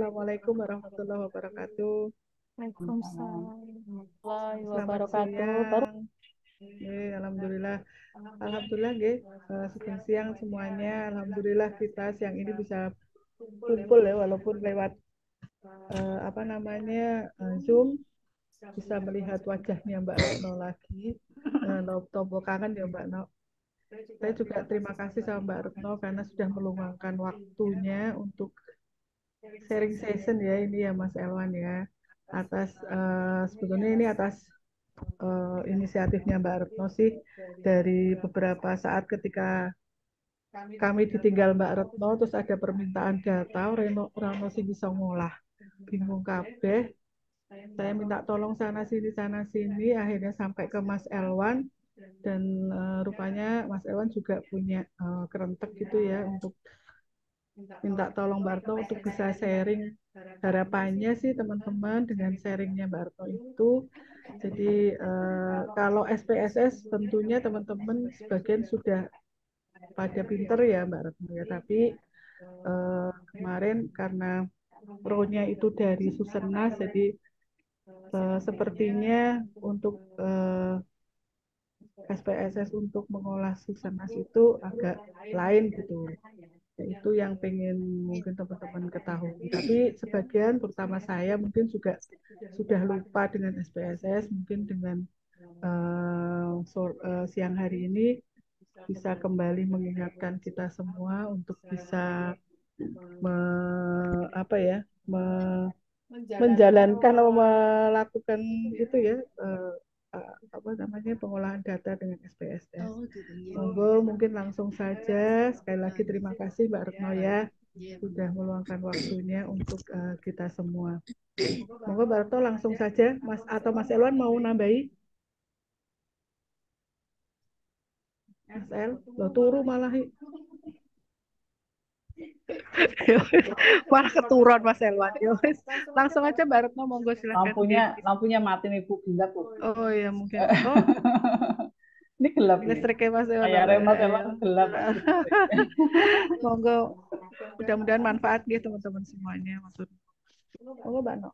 Assalamualaikum warahmatullahi wabarakatuh. Waalaikumsalam warahmatullahi Selamat wabarakatuh. Baru siang. Alhamdulillah. Alhamdulillah, nggih. Sugeng siang semuanya. Alhamdulillah kita siang ini bisa kumpul ya, walaupun lewat apa namanya Zoom, bisa melihat wajahnya Mbak Retno lagi. Tombol kangen ya Mbak No. Saya juga terima kasih sama Mbak Retno karena sudah meluangkan waktunya untuk sharing session ya ini ya Mas Elwan ya. Sebetulnya ini atas inisiatifnya Mbak Retno sih, dari beberapa saat ketika kami ditinggal Mbak Retno terus ada permintaan data Rano sih bisa ngolah, bingung kabeh, saya minta tolong sana sini akhirnya sampai ke Mas Elwan, dan rupanya Mas Elwan juga punya kerentek gitu ya untuk minta tolong Mbak Retno untuk bisa sharing. Harapannya sih teman-teman dengan sharingnya Mbak Retno itu, jadi kalau SPSS tentunya teman-teman sebagian sudah pada pinter ya Mbak Retno ya, tapi kemarin karena pro-nya itu dari Susenas, jadi sepertinya untuk SPSS untuk mengolah Susenas itu agak lain gitu. Ya, itu yang pengen mungkin teman-teman ketahui. Tapi sebagian, terutama saya, mungkin juga sudah lupa dengan SPSS, mungkin dengan siang hari ini bisa kembali mengingatkan kita semua untuk bisa me, apa ya, menjalankan atau melakukan itu ya, apa namanya, pengolahan data dengan SPSS. Monggo mungkin langsung saja. Sekali lagi terima kasih Mbak Retno ya sudah meluangkan waktunya untuk kita semua. Monggo Mbak Retno langsung saja, Mas atau Mas Elwan mau nambahi? Mas El, lo turu malah. Malah keturun Mas Elwan. Ya wis, langsung aja Mbak Retno, monggo silakan. lampunya mati nih Bu, gelap Bu. Oh ya mungkin. Oh, Ini gelap nih. listriknya Mas Elwan. Kayak remote Ya. emang gelap. Monggo, mudah-mudahan manfaat gitu teman-teman semuanya. Maksudnya. Monggo Mbak No.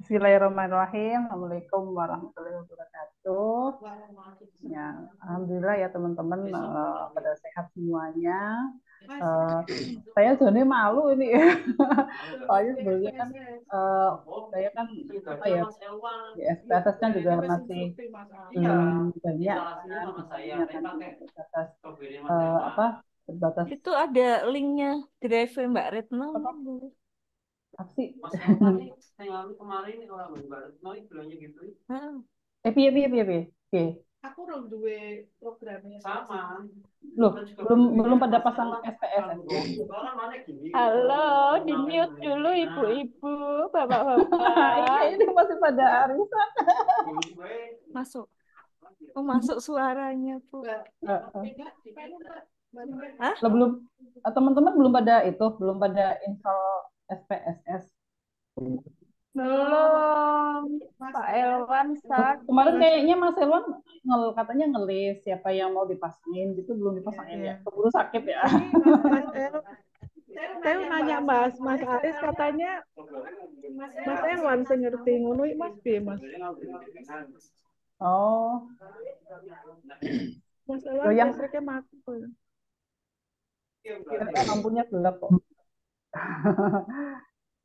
Bismillahirrahmanirrahim. Assalamualaikum warahmatullahi wabarakatuh. Ya, alhamdulillah ya teman-teman pada sehat semuanya. Saya jadi malu ini. Soalnya sebenarnya kan saya kan apa ya, di SPSS kan juga masih banyak kan, maksudnya kan terbatas apa terbatas Itu ada linknya Drive Mbak Retno. apa apa sih? Heeh. Piye piye piye piye. Piye? Aku udah dua programnya sama. Loh, belum belum pada pasang SPSS. Halo, di mute dulu ibu-ibu, Iya, bapak-bapak. ini masih pada arisan. Masuk. Oh, masuk suaranya, Bu. Hah? Loh, belum teman-teman belum pada install SPSS. Belum. Pak Elwan Kemarin sakit. kayaknya Mas Elwan katanya ngelis siapa yang mau dipasangin gitu, belum dipasangin ya. Iya. Keburu sakit ya. Ini Mas El, saya nanya Mas Aris katanya Mas Elwan sing ngerti ngono iki Mas piye Mas? Oh, Mas loh Elwan yang listriknya mati kok. lampunya gelap kok.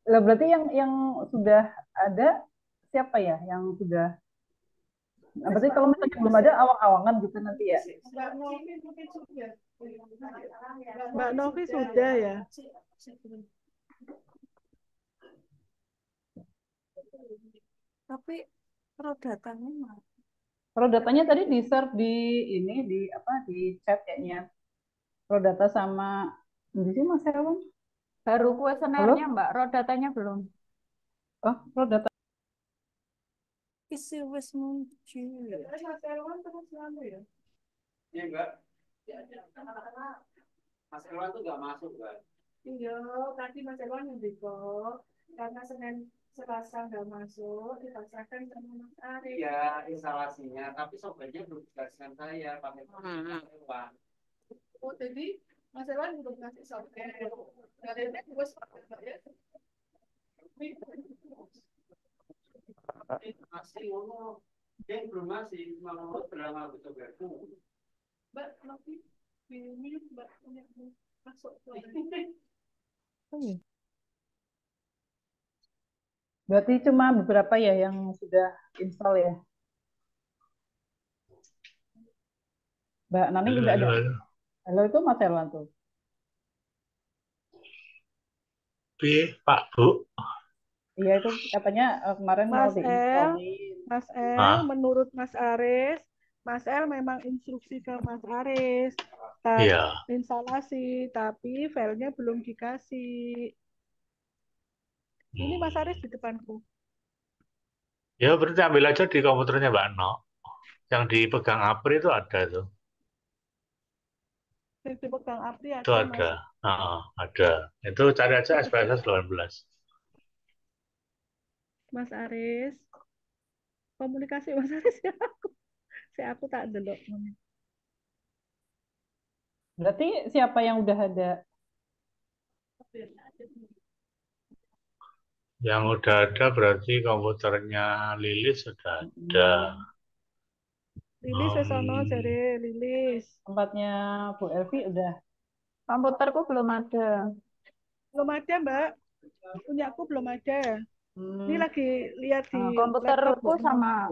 Lah berarti yang sudah ada siapa ya yang sudah. Nah, berarti kalau misalnya belum ada awang-awangan gitu nanti ya. Mbak Novi sudah ya. Tapi rodatannya mah. Kalau datanya tadi di share di ini di apa di chat kayaknya. Kalau data sama di sini Mas Herwan. Baru kuesionernya, Halo? Mbak. Rodatannya belum. Oh, kalau data. Isi wis muncul. Mas Elwan terus lalu ya. Iya enggak? Mas Elwan tuh nggak masuk kan? Iya, tadi Mas Elwan ngendiko karena Senin Selasa nggak masuk, dipaksakan sama Mas Aris. Iya, instalasinya. Tapi softwarenya belum dikasihkan saya pakai Mas Elwan. Oh, jadi Mas Elwan belum ngasih software. Dari itu gue software ya. ngono. Dia informasi mau berlama betul betul. Mbak, nanti ini Mbak punya masuk Berarti cuma beberapa ya yang sudah install ya. Mbak Nani Halo, udah halo, ada. halo. Halo itu Mas Erwan tuh. Piye, Pak, Bu? Iya itu katanya kemarin mau Mas diinstal. Mas El, Ah, menurut Mas Aris, Mas El memang instruksi ke Mas Aris, iya. instalasi, tapi filenya belum dikasih. Ini Mas Aris di depanku. Ya, berarti ambil aja di komputernya Mbak No. Yang dipegang Apri itu ada tuh. Yang dipegang Apri Itu ada, ada. Mas. Ada. Itu cari aja SPSS 18. Mas Aris, komunikasi Mas Aris ya. Aku tak delok. Berarti siapa yang udah ada? Yang udah ada berarti komputernya Lilis sudah ada. Lilis wis ono jare Lilis. Tempatnya Bu Elvi udah. Komputerku belum ada. Belum ada, Mbak. Punya aku belum ada. Ini lagi lihat di laptop Komputerku Bu. sama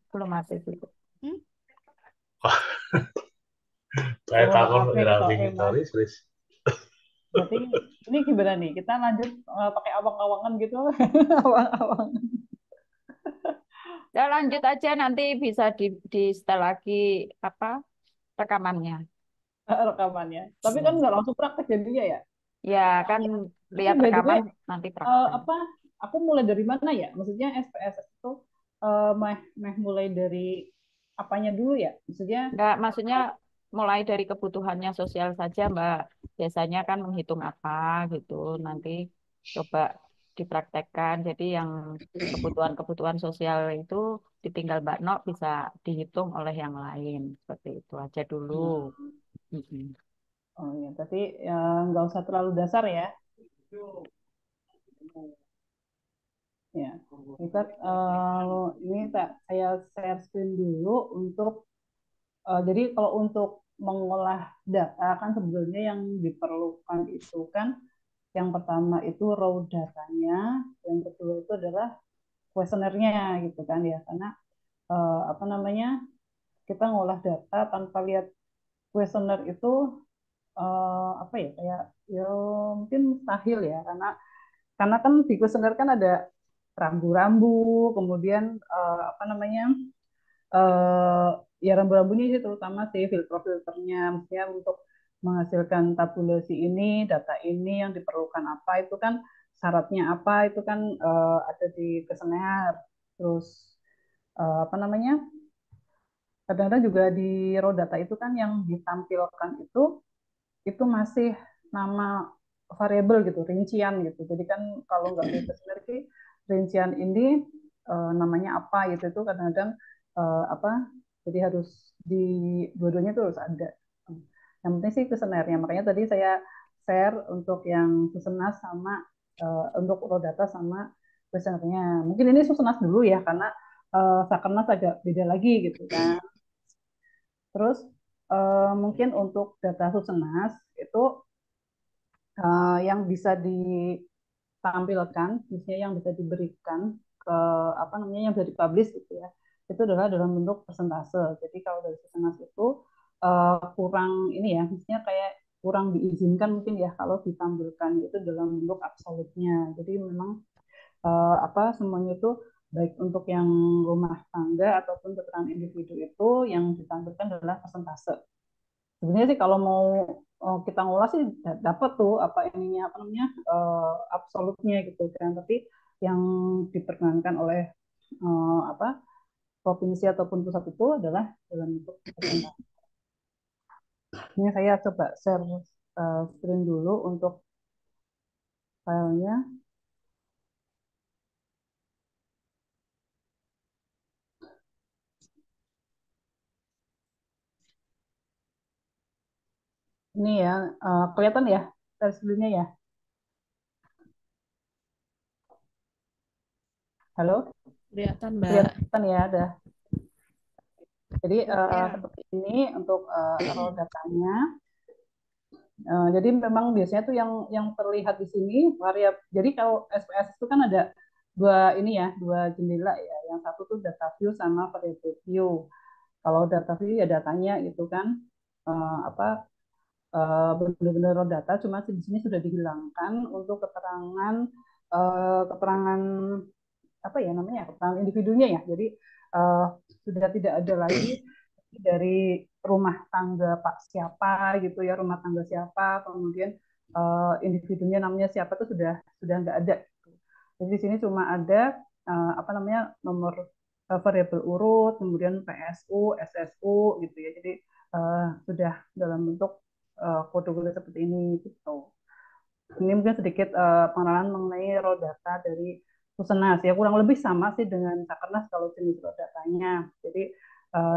belum ada juga. Saya takut maaf nih grafik Kak Emma. Lilis. Berarti ini gimana nih? Kita lanjut pakai awang-awangan gitu. Awang-awangan. Ya lanjut aja nanti bisa di setel lagi apa rekamannya. Rekamannya. Tapi kan nggak langsung praktek jadinya ya. Ya kan Tapi lihat by the way, rekaman nanti praktek. apa? Aku mulai dari mana ya? Maksudnya SPSS itu meh mulai dari apanya dulu ya? Maksudnya Enggak, maksudnya mulai dari kebutuhannya sosial saja, Mbak. Biasanya kan menghitung apa gitu. Nanti coba dipraktekkan. Jadi yang kebutuhan-kebutuhan sosial itu ditinggal Mbak Nok bisa dihitung oleh yang lain. Seperti itu aja dulu. Mm-mm. oh ya, tapi nggak usah terlalu dasar ya. Ya, kita ini saya share screen dulu untuk jadi kalau untuk mengolah data kan sebenarnya yang diperlukan itu kan yang pertama itu raw datanya, yang kedua itu adalah kuesionernya gitu kan ya karena apa namanya kita ngolah data tanpa lihat kuesioner itu apa ya kayak ya mungkin mustahil ya karena kan di kuesioner kan ada rambu-rambu kemudian apa namanya eh, ya rambu-rambunya sih terutama sih filter-filternya misalnya untuk menghasilkan tabulasi ini data ini yang diperlukan apa itu kan syaratnya apa itu kan ada di kuesioner terus apa namanya kadang-kadang juga di raw data itu kan yang ditampilkan itu masih nama variabel gitu rincian gitu jadi kan kalau nggak di kuesioner rincian ini namanya apa gitu itu kadang-kadang apa jadi harus di dua-duanya itu harus ada yang penting sih kuesionernya makanya tadi saya share untuk yang Susenas sama untuk raw data sama kuesionernya mungkin ini Susenas dulu ya karena Sakernas agak beda lagi gitu kan terus mungkin untuk data Susenas itu yang bisa ditampilkan, misalnya yang bisa diberikan ke apa namanya yang bisa dipublish gitu ya, itu adalah dalam bentuk persentase. Jadi kalau dari Susenas itu kurang ini ya, misalnya kayak kurang diizinkan mungkin ya kalau ditampilkan itu dalam bentuk absolutnya. Jadi memang apa semuanya itu baik untuk yang rumah tangga ataupun keterangan individu itu yang ditampilkan adalah persentase sebenarnya sih kalau mau kita ngolah sih dapat tuh apa ininya apa namanya absolutnya gitu kan tapi yang diperkenankan oleh apa provinsi ataupun pusat itu adalah dalam bentuk persentase. Ini saya coba share screen dulu untuk filenya. Ini ya kelihatan ya share screen-nya ya. Halo? Kelihatan, Mbak. Kelihatan ya, ada. Jadi Ya. seperti ini untuk raw datanya. Jadi memang biasanya tuh yang terlihat di sini variabel. Jadi kalau SPS itu kan ada dua jendela ya. Yang satu tuh data view sama variable view. Kalau data view ya datanya gitu kan apa benar-benar raw data, cuma di sini sudah dihilangkan untuk keterangan apa ya namanya keterangan individunya ya. Jadi uh, sudah tidak ada lagi dari rumah tangga Pak siapa gitu ya, rumah tangga siapa, kemudian individunya namanya siapa itu sudah nggak ada. Jadi di sini cuma ada apa namanya nomor variabel urut, kemudian PSU, SSU gitu ya. Jadi sudah dalam bentuk kode-kode seperti ini gitu. Ini mungkin sedikit pengenalan mengenai raw data dari Susenas ya, kurang lebih sama sih dengan Sakernas kalau jenis raw datanya. Jadi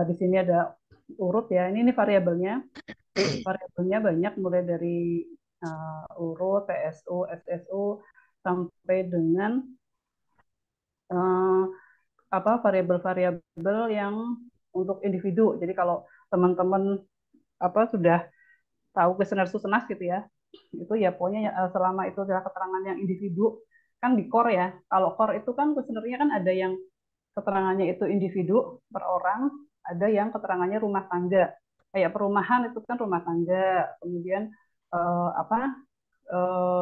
di sini ada urut ya, ini variabelnya banyak mulai dari urut, PSU, SSU sampai dengan uh, apa variabel-variabel yang untuk individu. Jadi kalau teman-teman apa sudah tahu kuesioner Susenas gitu ya, itu ya pokoknya selama itu adalah keterangan yang individu kan di core ya. Kalau core itu kan kuesionernya kan ada yang keterangannya itu individu per orang, ada yang keterangannya rumah tangga. Kayak perumahan itu kan rumah tangga, kemudian apa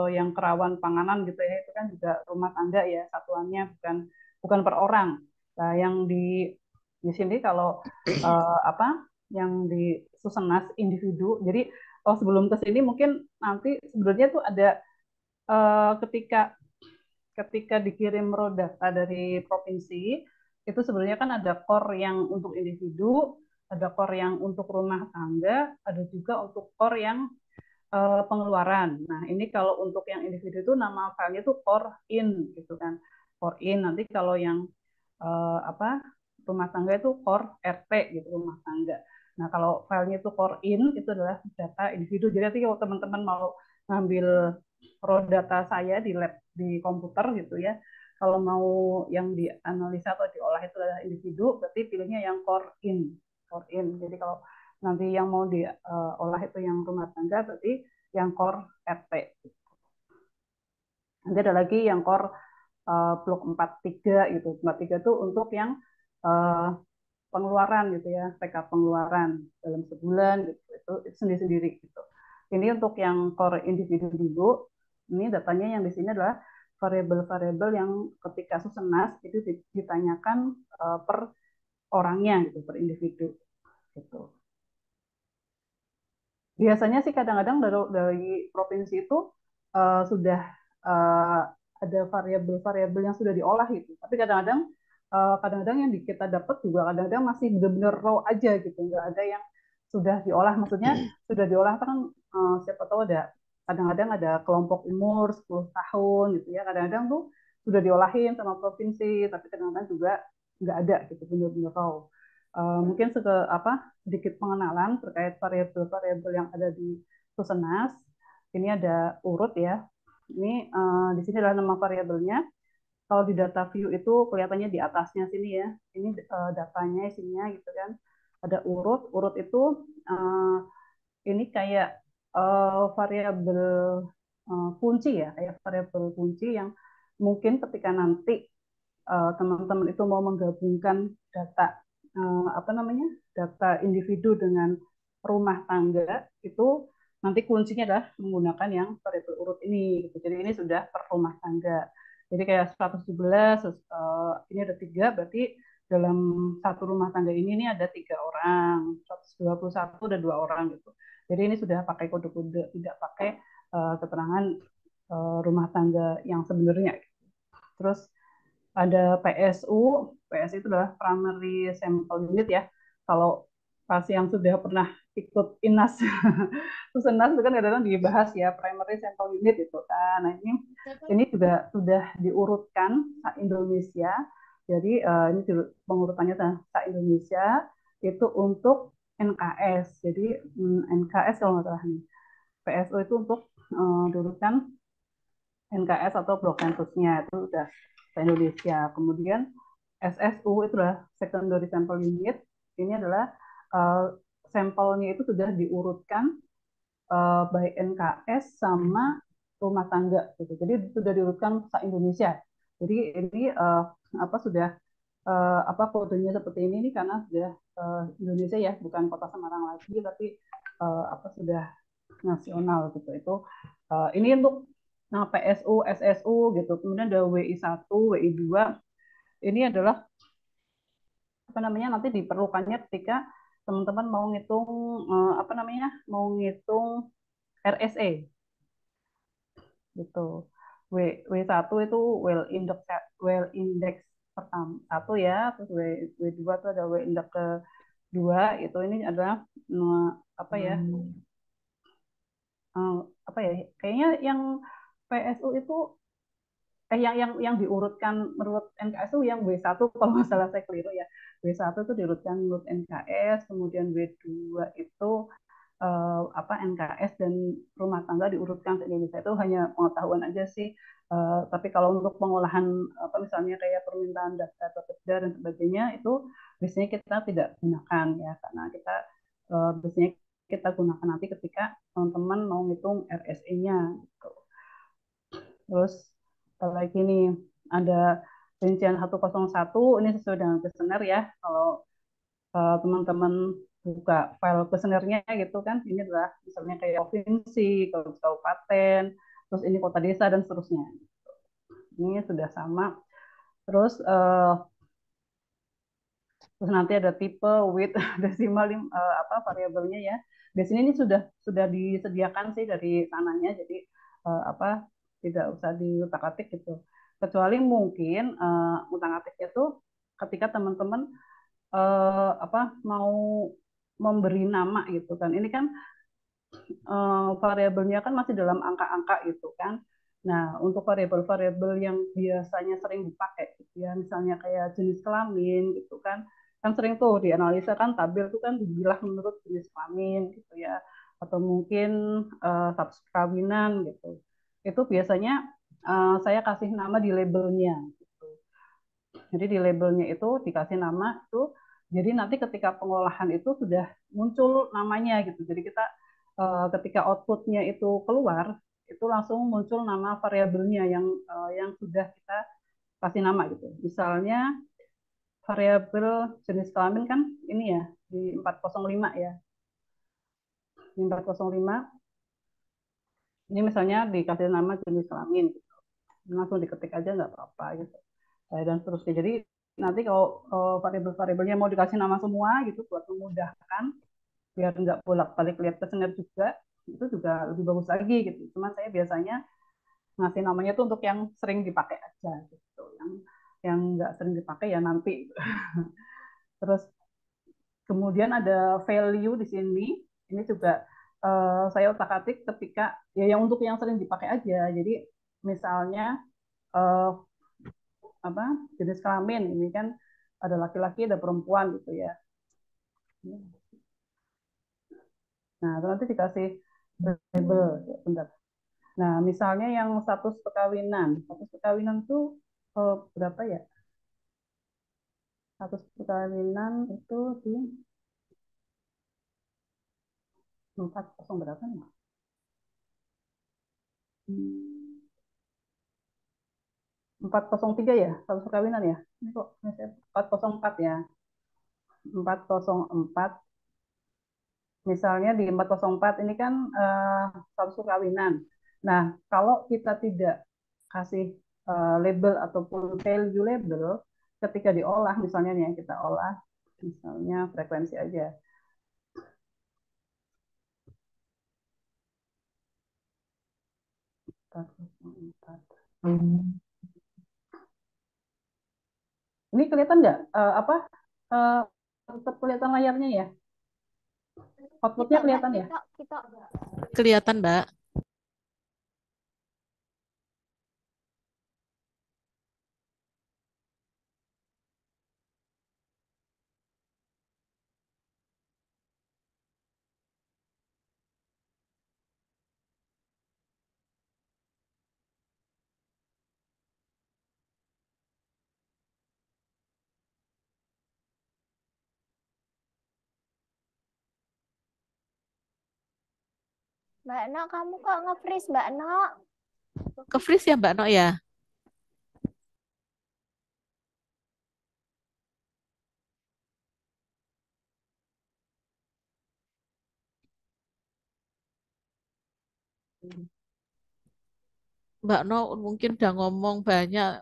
yang kerawan panganan gitu ya itu kan juga rumah tangga ya satuannya bukan bukan per orang. Nah, yang di sini kalau apa yang di Susenas individu. Jadi sebelum ke sini mungkin nanti sebenarnya tuh ada ketika ketika dikirim raw data dari provinsi, itu sebenarnya kan ada core yang untuk individu, ada core yang untuk rumah tangga, ada juga untuk core yang pengeluaran. Nah, ini kalau untuk yang individu itu nama filenya itu core in gitu kan. Core in. Nanti kalau yang apa rumah tangga itu core RT gitu rumah tangga. Nah, kalau filenya itu core in itu adalah data individu. Jadi nanti kalau teman-teman mau ngambil raw data saya di lab di komputer gitu ya. Kalau mau yang dianalisa atau diolah itu adalah individu, berarti pilihnya yang core in. Core in. Jadi kalau nanti yang mau diolah itu yang rumah tangga, berarti yang core RT. Nanti ada lagi yang core blok 43 gitu. 43 itu untuk yang pengeluaran gitu ya, TK pengeluaran dalam sebulan gitu. Itu sendiri-sendiri gitu. Ini untuk yang core individu dulu. Ini datanya yang di sini adalah variabel-variabel yang ketika Susenas itu ditanyakan per orangnya gitu, per individu gitu. Biasanya sih kadang-kadang dari provinsi itu sudah ada variabel-variabel yang sudah diolah gitu. Tapi kadang-kadang yang kita dapat juga kadang-kadang masih benar-benar raw aja gitu, nggak ada yang sudah diolah. Maksudnya sudah diolah kan siapa tahu ada kadang-kadang ada kelompok umur 10 tahun gitu ya. Kadang-kadang tuh sudah diolahin sama provinsi, tapi kadang-kadang juga nggak ada gitu, benar-benar raw. Mungkin sedikit pengenalan terkait variabel-variabel yang ada di Susenas. Ini ada urut ya. Ini di sini adalah nama variabelnya. Kalau di data view itu kelihatannya di atasnya sini ya. Ini datanya isinya gitu kan. Ada urut. Urut itu ini kayak variabel kunci ya, kayak variabel kunci yang mungkin ketika nanti teman-teman itu mau menggabungkan data apa namanya data individu dengan rumah tangga itu nanti kuncinya adalah menggunakan yang variabel urut ini gitu. Jadi ini sudah per rumah tangga. Jadi kayak 117 ini ada 3 berarti dalam satu rumah tangga ini ada 3 orang, 121 ada 2 orang gitu. Jadi ini sudah pakai kode-kode, tidak pakai keterangan rumah tangga yang sebenarnya. Terus ada PSU, PSU itu adalah primary sample unit ya. Kalau pasien yang sudah pernah ikut INAS, Susenas itu kan kadang-kadang dibahas ya primary sample unit itu kan. Nah ini juga sudah diurutkan Indonesia. Jadi ini pengurutannya sa Indonesia itu untuk NKS. Jadi NKS kalau nggak salah nih. PSU itu untuk diurutkan NKS atau blok kampusnya itu udah se Indonesia. Kemudian SSU itu adalah secondary sample unit. Ini adalah uh, sampelnya itu sudah diurutkan by NKS sama rumah tangga gitu. Jadi sudah diurutkan se Indonesia. Jadi ini apa sudah apa kodenya seperti ini nih karena sudah Indonesia ya, bukan Kota Semarang lagi, tapi apa sudah nasional gitu. Itu ini untuk PSU, SSU gitu. Kemudian ada WI1, WI2. Ini adalah apa namanya nanti diperlukannya ketika teman-teman mau ngitung apa namanya mau ngitung RSE gitu. W1 itu well index pertama satu ya, terus W2 itu ada W index kedua, itu ini adalah apa ya apa ya kayaknya yang PSU itu yang diurutkan menurut NKS itu yang W1 kalau nggak salah saya keliru ya. W1 itu diurutkan menurut NKS, kemudian W2 itu apa NKS dan rumah tangga diurutkan se Indonesia. Itu hanya pengetahuan aja sih. Tapi kalau untuk pengolahan apa misalnya kayak permintaan data atau kerja dan sebagainya itu biasanya kita tidak gunakan ya karena kita biasanya kita gunakan nanti ketika teman-teman mau ngitung RSE-nya gitu. Terus lagi nih ada rincian 101 ini sesuai dengan kuesioner ya. Kalau teman-teman buka file kuesionernya gitu kan, ini adalah misalnya kayak provinsi, kabupaten, terus ini kota desa dan seterusnya. Ini sudah sama. Terus terus nanti ada tipe, width, desimal apa variabelnya ya. Biasanya ini sudah disediakan sih dari sananya, jadi apa tidak usah diutak-atik gitu. Kecuali mungkin utak-atiknya tuh ketika teman-teman apa mau memberi nama gitu kan. Ini kan variabelnya kan masih dalam angka-angka gitu kan. Nah, untuk variabel-variabel yang biasanya sering dipakai gitu ya, misalnya kayak jenis kelamin gitu kan sering tuh dianalisa kan tabel tuh kan dibilah menurut jenis kelamin gitu ya, atau mungkin status perkawinan gitu. Itu biasanya saya kasih nama di labelnya gitu. Jadi di labelnya itu dikasih nama itu, jadi nanti ketika pengolahan itu sudah muncul namanya gitu. Jadi kita ketika outputnya itu keluar, itu langsung muncul nama variabelnya yang sudah kita kasih nama gitu. Misalnya variabel jenis kelamin kan ini ya di 405 ya. Di 405 ini misalnya dikasih nama jenis kelamin gitu. Langsung diketik aja nggak apa-apa gitu. Dan seterusnya. Jadi nanti kalau variabel-variabelnya mau dikasih nama semua gitu buat memudahkan biar nggak bolak-balik lihat kuesioner juga, itu juga lebih bagus lagi gitu. Cuma saya biasanya ngasih namanya tuh untuk yang sering dipakai aja gitu. Yang nggak sering dipakai ya nanti. Terus kemudian ada value di sini. Ini juga saya otak-atik ketika ya yang untuk yang sering dipakai aja. Jadi misalnya uh, apa jenis kelamin ini kan ada laki-laki ada perempuan gitu ya. Nah, itu nanti dikasih label ya, bentar. Nah, misalnya yang status perkawinan tuh berapa ya? Status perkawinan itu di 40 berapa nih? 403 ya, status perkawinan ya. Ini kok 404 ya. 404 misalnya di 404 ini kan status perkawinan. Nah, kalau kita tidak kasih label ataupun value label, ketika diolah misalnya nih kita olah misalnya frekuensi aja. Ini kelihatan nggak apa tetap kelihatan layarnya ya? Outputnya kelihatan ya? Kelihatan, Mbak. Mbak Nok, kamu kok nge-freeze, Mbak Nok? Ke freeze ya Mbak Nok ya? Mbak Nok mungkin udah ngomong banyak.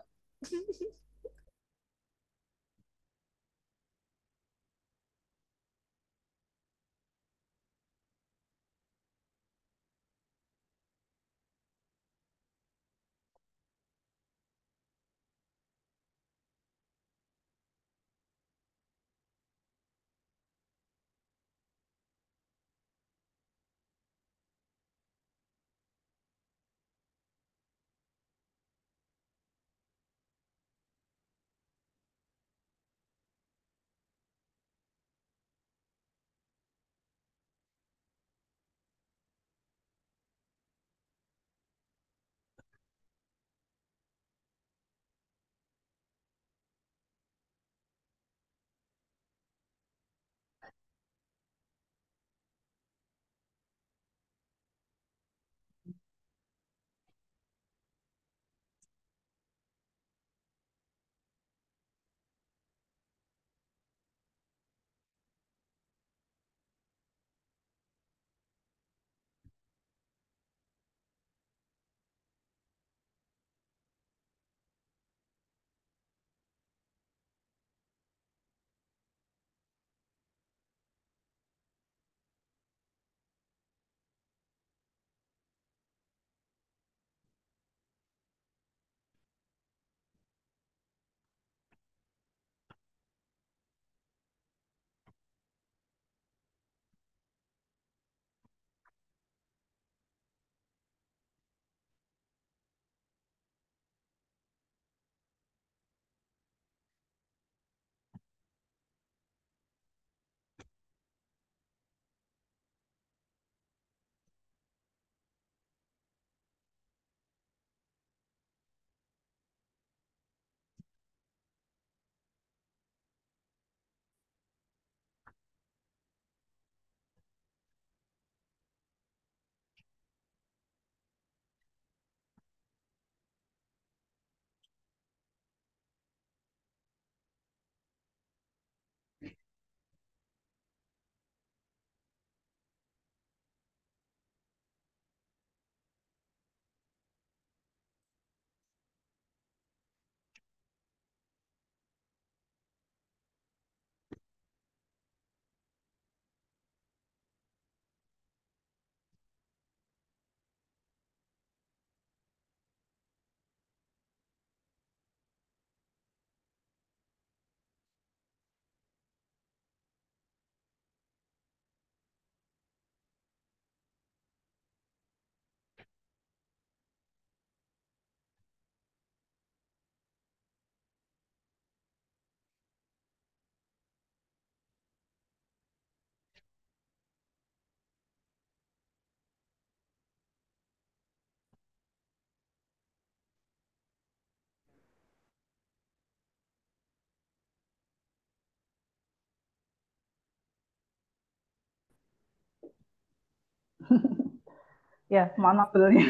Ya, maaf belnya.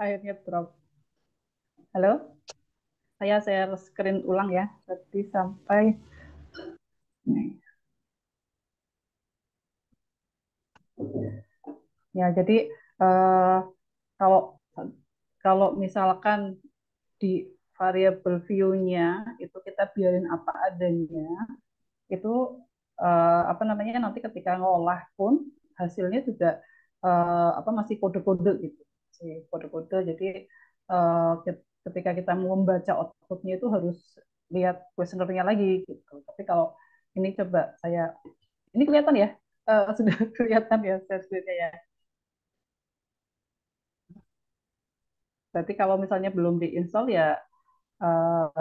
Akhirnya drop. Halo, saya share screen ulang ya. Tadi sampai nih. Ya, jadi eh, kalau kalau misalkan di variable view-nya itu kita biarin apa adanya, itu apa namanya nanti ketika ngolah pun hasilnya juga apa masih kode-kode gitu, masih kode-kode. Jadi eh, ketika kita membaca outputnya itu harus lihat kuesionernya lagi gitu. Tapi kalau ini coba saya, ini kelihatan ya. Sudah kelihatan ya servisnya ya. Berarti kalau misalnya belum diinstal ya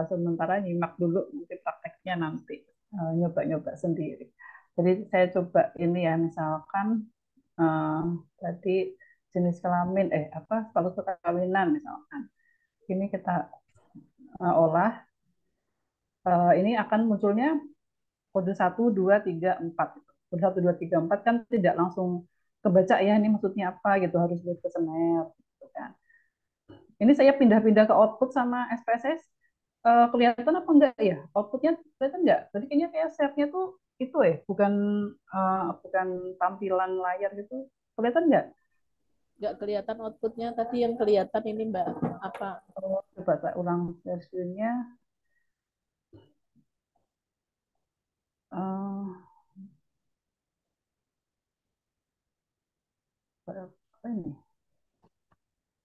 sementara nyimak dulu nanti prakteknya nanti nyoba-nyoba sendiri. Jadi saya coba ini ya misalkan eh, tadi jenis kelamin apa status perkawinan misalkan. Ini kita olah ini akan munculnya kode 1 2 3 4. Kode 1 2 3 4 kan tidak langsung ke kebaca ya ini maksudnya apa gitu, harus lihat ke snap gitu kan. Ini saya pindah-pindah ke output sama SPSS, kelihatan apa enggak ya? Outputnya kelihatan enggak? Tadi kayaknya kayak share-nya tuh itu bukan bukan tampilan layar gitu. Kelihatan enggak? Nggak kelihatan outputnya. Tadi yang kelihatan ini Mbak, apa? Oh, coba saya ulang share screen-nya. Eh, apa ini?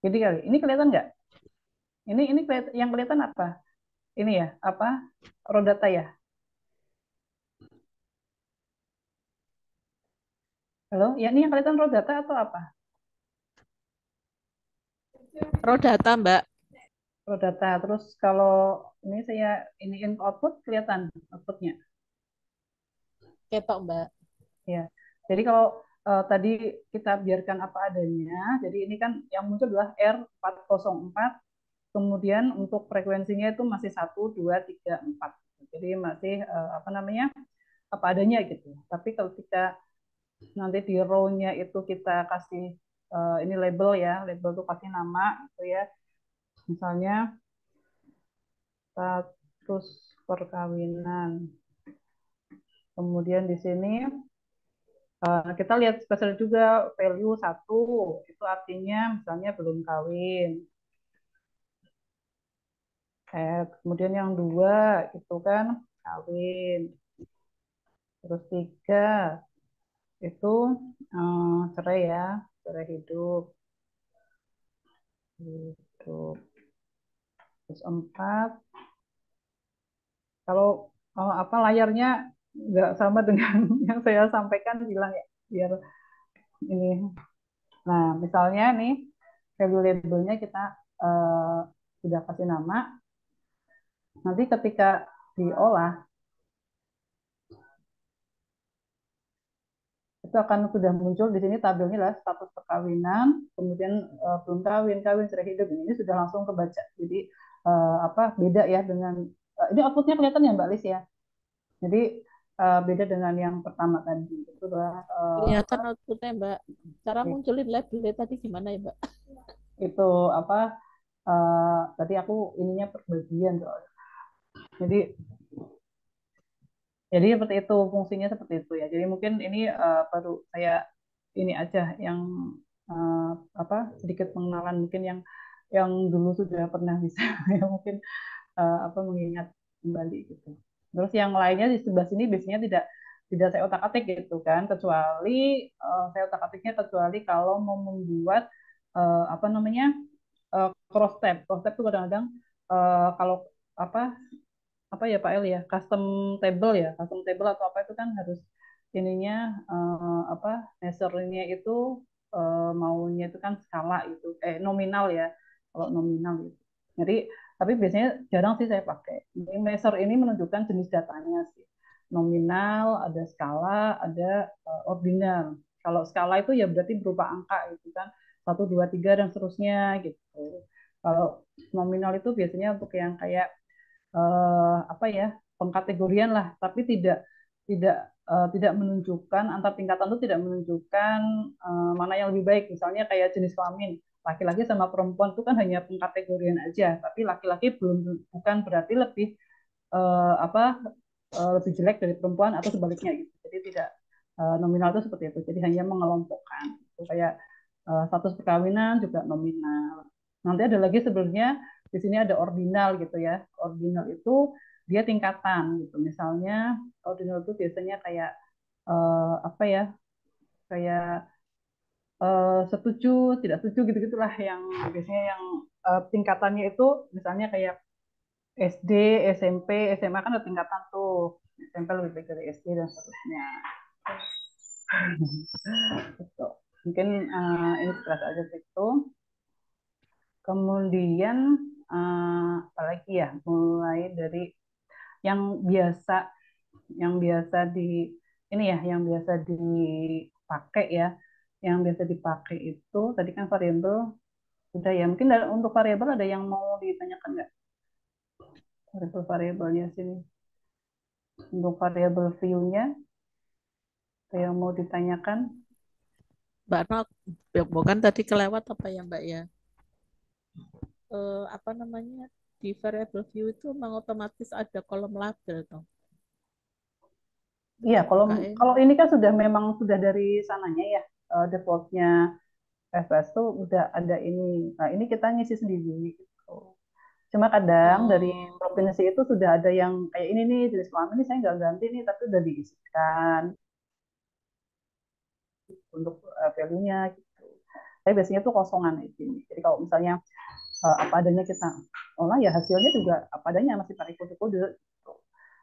Jadi kali ini kelihatan nggak? Ini yang kelihatan apa? Ini ya, apa? Raw data ya. Halo, ya ini yang kelihatan raw data atau apa? Raw data Mbak. Raw data. Terus kalau ini saya ini output kelihatan outputnya. Ketok Mbak. Ya. Jadi kalau tadi kita biarkan apa adanya, jadi ini kan yang muncul adalah R404, kemudian untuk frekuensinya itu masih 1, 2, 3, 4. Jadi masih apa namanya, apa adanya gitu. Tapi kalau kita nanti di row-nya itu kita kasih ini label ya, label itu kasih nama gitu ya. Misalnya status perkawinan. Kemudian di sini kita lihat spesial juga value 1, itu artinya misalnya belum kawin. Kemudian yang 2 itu kan kawin. Terus 3 itu cerai ya, cerai hidup. Hidup. Terus 4, kalau apa layarnya nggak sama dengan yang saya sampaikan bilang ya, biar ini. Nah, misalnya nih value labelnya kita uh, sudah kasih nama. Nanti ketika diolah itu akan sudah muncul di sini tabelnya adalah status perkawinan, kemudian belum kawin, kawin, cerai hidup, ini sudah langsung kebaca. Jadi apa beda ya dengan ini outputnya kelihatan ya Mbak Lis ya. Jadi beda dengan yang pertama tadi. Itu adalah Kelihatan outputnya Mbak. Cara apa, munculin labelnya tadi gimana ya Mbak? itu apa tadi aku ininya perbagian soalnya. Jadi seperti itu fungsinya seperti itu ya. Jadi mungkin ini baru saya ini aja yang uh, apa sedikit pengenalan mungkin yang dulu sudah pernah bisa ya mungkin apa mengingat kembali gitu. Terus yang lainnya di sebelah sini biasanya tidak saya otak-atik gitu kan, kecuali saya otak-atiknya kecuali kalau mau membuat apa namanya cross tab. Cross tab itu kadang-kadang kalau apa apa ya Pak El ya, custom table atau apa itu kan harus ininya apa measure-nya itu maunya itu kan skala itu nominal ya, kalau nominal itu. Jadi tapi biasanya jarang sih saya pakai. Ini measure ini menunjukkan jenis datanya sih. Nominal, ada skala, ada ordinal. Kalau skala itu ya berarti berupa angka gitu kan. 1, 2, 3 dan seterusnya gitu. Kalau nominal itu biasanya untuk yang kayak apa ya pengkategorian lah, tapi tidak tidak menunjukkan antar tingkatan itu tidak menunjukkan mana yang lebih baik. Misalnya kayak jenis kelamin laki-laki sama perempuan itu kan hanya pengkategorian aja, tapi laki-laki belum bukan berarti lebih apa lebih jelek dari perempuan atau sebaliknya gitu. Jadi tidak nominal itu seperti itu. Jadi hanya mengelompokkan. Itu kayak status perkawinan juga nominal. Nanti ada lagi sebenarnya di sini ada ordinal gitu ya. Ordinal itu dia tingkatan gitu. Misalnya ordinal itu biasanya kayak apa ya? Kayak setuju, tidak setuju gitu-gitulah yang biasanya yang tingkatannya itu misalnya kayak SD, SMP, SMA kan ada tingkatan tuh. SMP lebih baik dari SD dan seterusnya. Gitu. Mungkin ini sekelas aja itu. Kemudian apalagi ya, mulai dari yang biasa di ini ya, yang biasa dipakai ya, yang biasa dipakai itu tadi kan variabel sudah ya. Mungkin untuk variabel ada yang mau ditanyakan nggak? Variabelnya sini. Untuk variabel view-nya, ada yang mau ditanyakan? Mbak Nok, bukan tadi kelewat apa ya Mbak ya? Apa namanya? Di variable view itu memang otomatis ada kolom label toh. Iya, Mbak kalau bukain. kalau ini kan sudah memang sudah dari sananya ya, defaultnya FS tuh udah ada ini. Nah, ini kita ngisi sendiri gitu. Cuma kadang dari Oh, provinsi itu sudah ada yang kayak ini nih, jenis kelamin ini saya nggak ganti nih, tapi udah diisikan untuk value-nya gitu. Tapi biasanya tuh kosongan ini. Jadi kalau misalnya apa adanya kita olah ya hasilnya juga apa adanya masih pakai kode-kode gitu.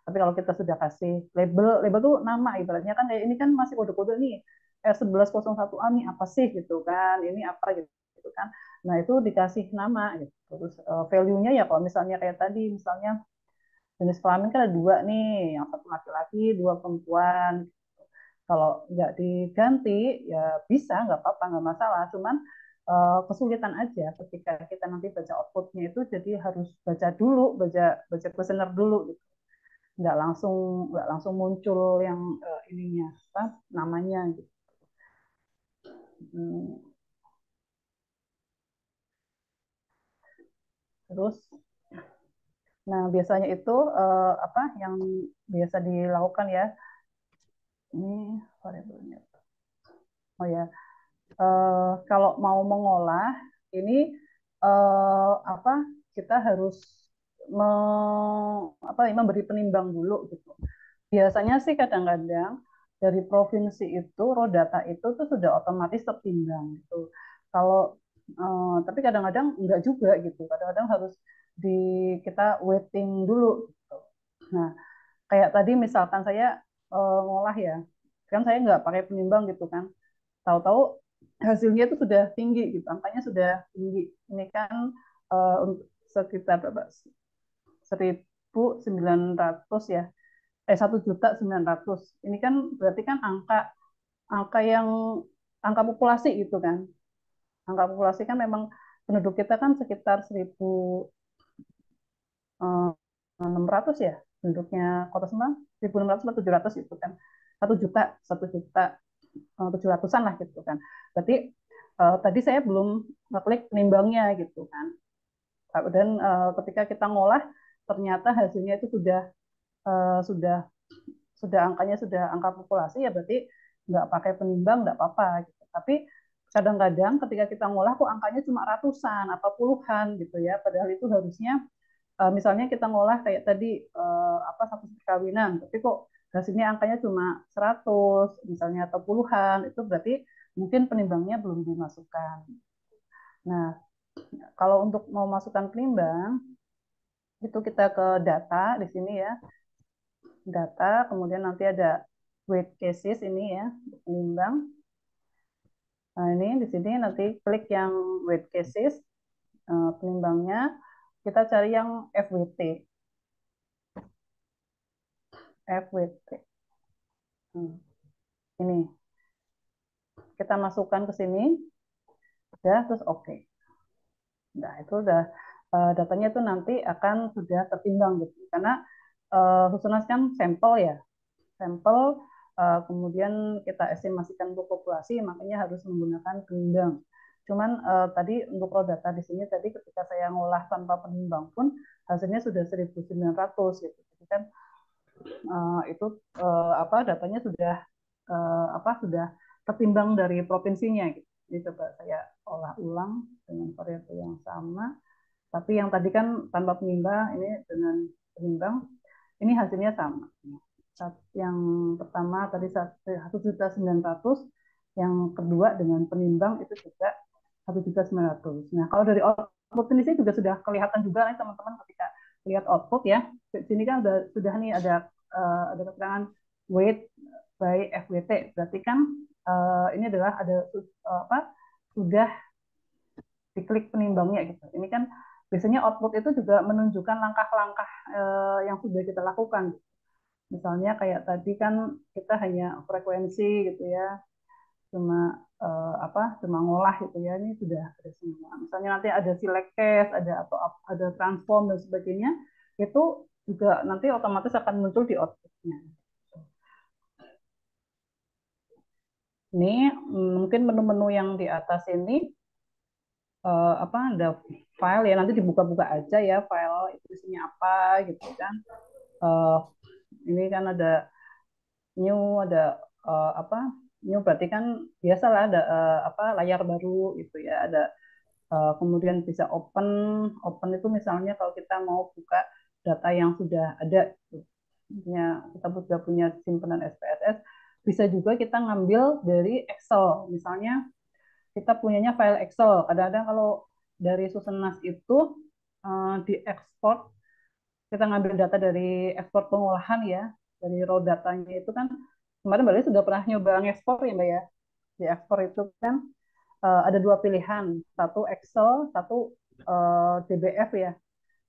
Tapi kalau kita sudah kasih label, label tuh nama ibaratnya kan kayak ini kan masih kode-kode nih. R1101A nih apa sih gitu kan, ini apa gitu kan. Nah itu dikasih nama gitu. Terus value-nya ya kalau misalnya kayak tadi, misalnya jenis kelamin kan ada dua nih, yang satu laki-laki, dua perempuan. Kalau nggak diganti ya bisa, nggak apa-apa, nggak masalah. Cuman kesulitan aja ketika kita nanti baca outputnya itu, jadi harus baca dulu, baca baca questionnaire dulu gitu. Nggak langsung muncul yang ininya apa namanya gitu. Hmm, Terus, nah biasanya itu apa yang biasa dilakukan ya? Ini variabelnya. Oh ya, kalau mau mengolah ini apa kita harus me, apa memberi penimbang dulu gitu. Biasanya sih kadang-kadang dari provinsi itu raw data itu tuh sudah otomatis tertimbang gitu. Kalau tapi kadang-kadang enggak juga gitu. Kadang-kadang harus di kita waiting dulu gitu. Nah, kayak tadi misalkan saya ngolah ya, kan saya nggak pakai penimbang gitu kan. Tahu-tahu hasilnya itu sudah tinggi gitu, angkanya sudah tinggi. Ini kan untuk sekitar berapa? 1.900 ya, 1.900.000. Ini kan berarti kan angka angka yang angka populasi gitu kan. Angka populasi kan memang penduduk kita kan sekitar 1.600 ya, penduduknya Kota Semarang 1.600 atau 700 itu kan. 1 juta 700-an lah gitu kan. Berarti tadi saya belum ngeklik penimbangnya gitu kan. Dan ketika kita ngolah ternyata hasilnya itu uh, sudah sudah angkanya sudah angka populasi ya berarti nggak pakai penimbang nggak apa-apa gitu. Tapi kadang-kadang ketika kita ngolah kok angkanya cuma ratusan atau puluhan gitu ya. Padahal itu harusnya misalnya kita ngolah kayak tadi apa satu perkawinan, tapi kok hasilnya angkanya cuma 100 misalnya atau puluhan, itu berarti mungkin penimbangnya belum dimasukkan. Nah, kalau untuk mau masukkan penimbang, itu kita ke data di sini ya, data, kemudian nanti ada weight cases ini ya, penimbang. Nah, ini di sini nanti klik yang weight cases, penimbangnya, kita cari yang FWT. FWT. Ini kita masukkan ke sini, ya, terus oke. Okay. Nah, itu udah datanya itu nanti akan sudah tertimbang gitu. Karena Husunas kan sampel ya, sampel kemudian kita estimasikan untuk populasi, makanya harus menggunakan penimbang. Cuman tadi untuk raw data di sini tadi ketika saya ngolah tanpa penimbang pun hasilnya sudah 1.900 gitu. Jadi kan itu apa datanya sudah apa sudah tertimbang dari provinsinya gitu. Jadi coba saya olah ulang dengan variabel yang sama, tapi yang tadi kan tanpa penimbang, ini dengan penimbang, ini hasilnya sama. Yang pertama tadi 1.900.000, yang kedua dengan penimbang itu juga 1.900.000. Nah, kalau dari output ini sih juga sudah kelihatan juga nih teman-teman ketika lihat output ya. Di sini kan sudah nih ada keterangan weight by FWT. Berarti kan ini adalah ada apa sudah diklik penimbangnya gitu. Ini kan biasanya output itu juga menunjukkan langkah-langkah yang sudah kita lakukan. Misalnya kayak tadi kan kita hanya frekuensi gitu ya, cuma cuma ngolah gitu ya, ini sudah ada semua. Misalnya nanti ada select case, ada transform dan sebagainya, itu juga nanti otomatis akan muncul di outputnya. Ini mungkin menu-menu yang di atas ini ada file ya, nanti dibuka-buka aja ya file itu isinya apa gitu kan. Eh, ini kan ada new, ada new berarti kan biasalah ada layar baru gitu ya, ada kemudian bisa open. Open itu misalnya kalau kita mau buka data yang sudah ada gitu. Kita sudah punya simpanan SPSS, bisa juga kita ngambil dari Excel. Misalnya kita punyanya file Excel. Kadang-kadang kalau dari Susenas itu diekspor, kita ngambil data dari ekspor pengolahan ya, dari raw datanya itu kan kemarin Mbak Desi sudah pernah nyoba ngekspor ya Mbak ya. Di ekspor itu kan ada dua pilihan, satu Excel, satu DBF ya.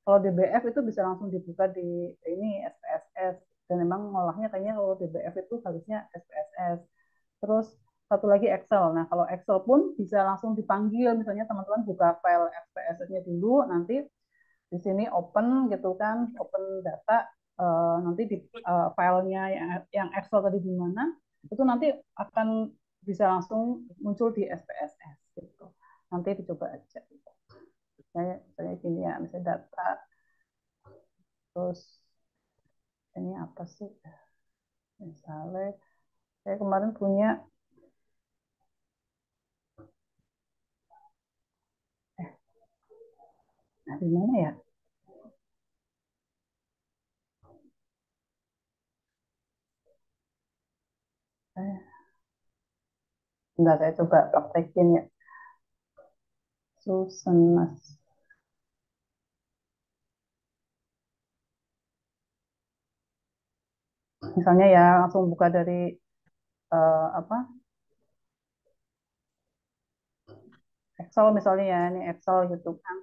Kalau DBF itu bisa langsung dibuka di ini SPSS, dan memang ngolahnya kayaknya kalau DBF itu harusnya SPSS. Terus satu lagi Excel. Nah, kalau Excel pun bisa langsung dipanggil, misalnya teman-teman buka file SPSS-nya dulu, nanti di sini open gitu kan, open data, nanti di filenya yang Excel tadi di mana, itu nanti akan bisa langsung muncul di SPSS gitu. Nanti dicoba aja. Misalnya gini ya, misalnya data, terus ini apa sih? Misalnya saya kemarin punya, nah di mana ya? Enggak, saya coba praktekin ya. Susenas. Misalnya ya langsung buka dari apa Excel misalnya ya, ini Excel gitu kan,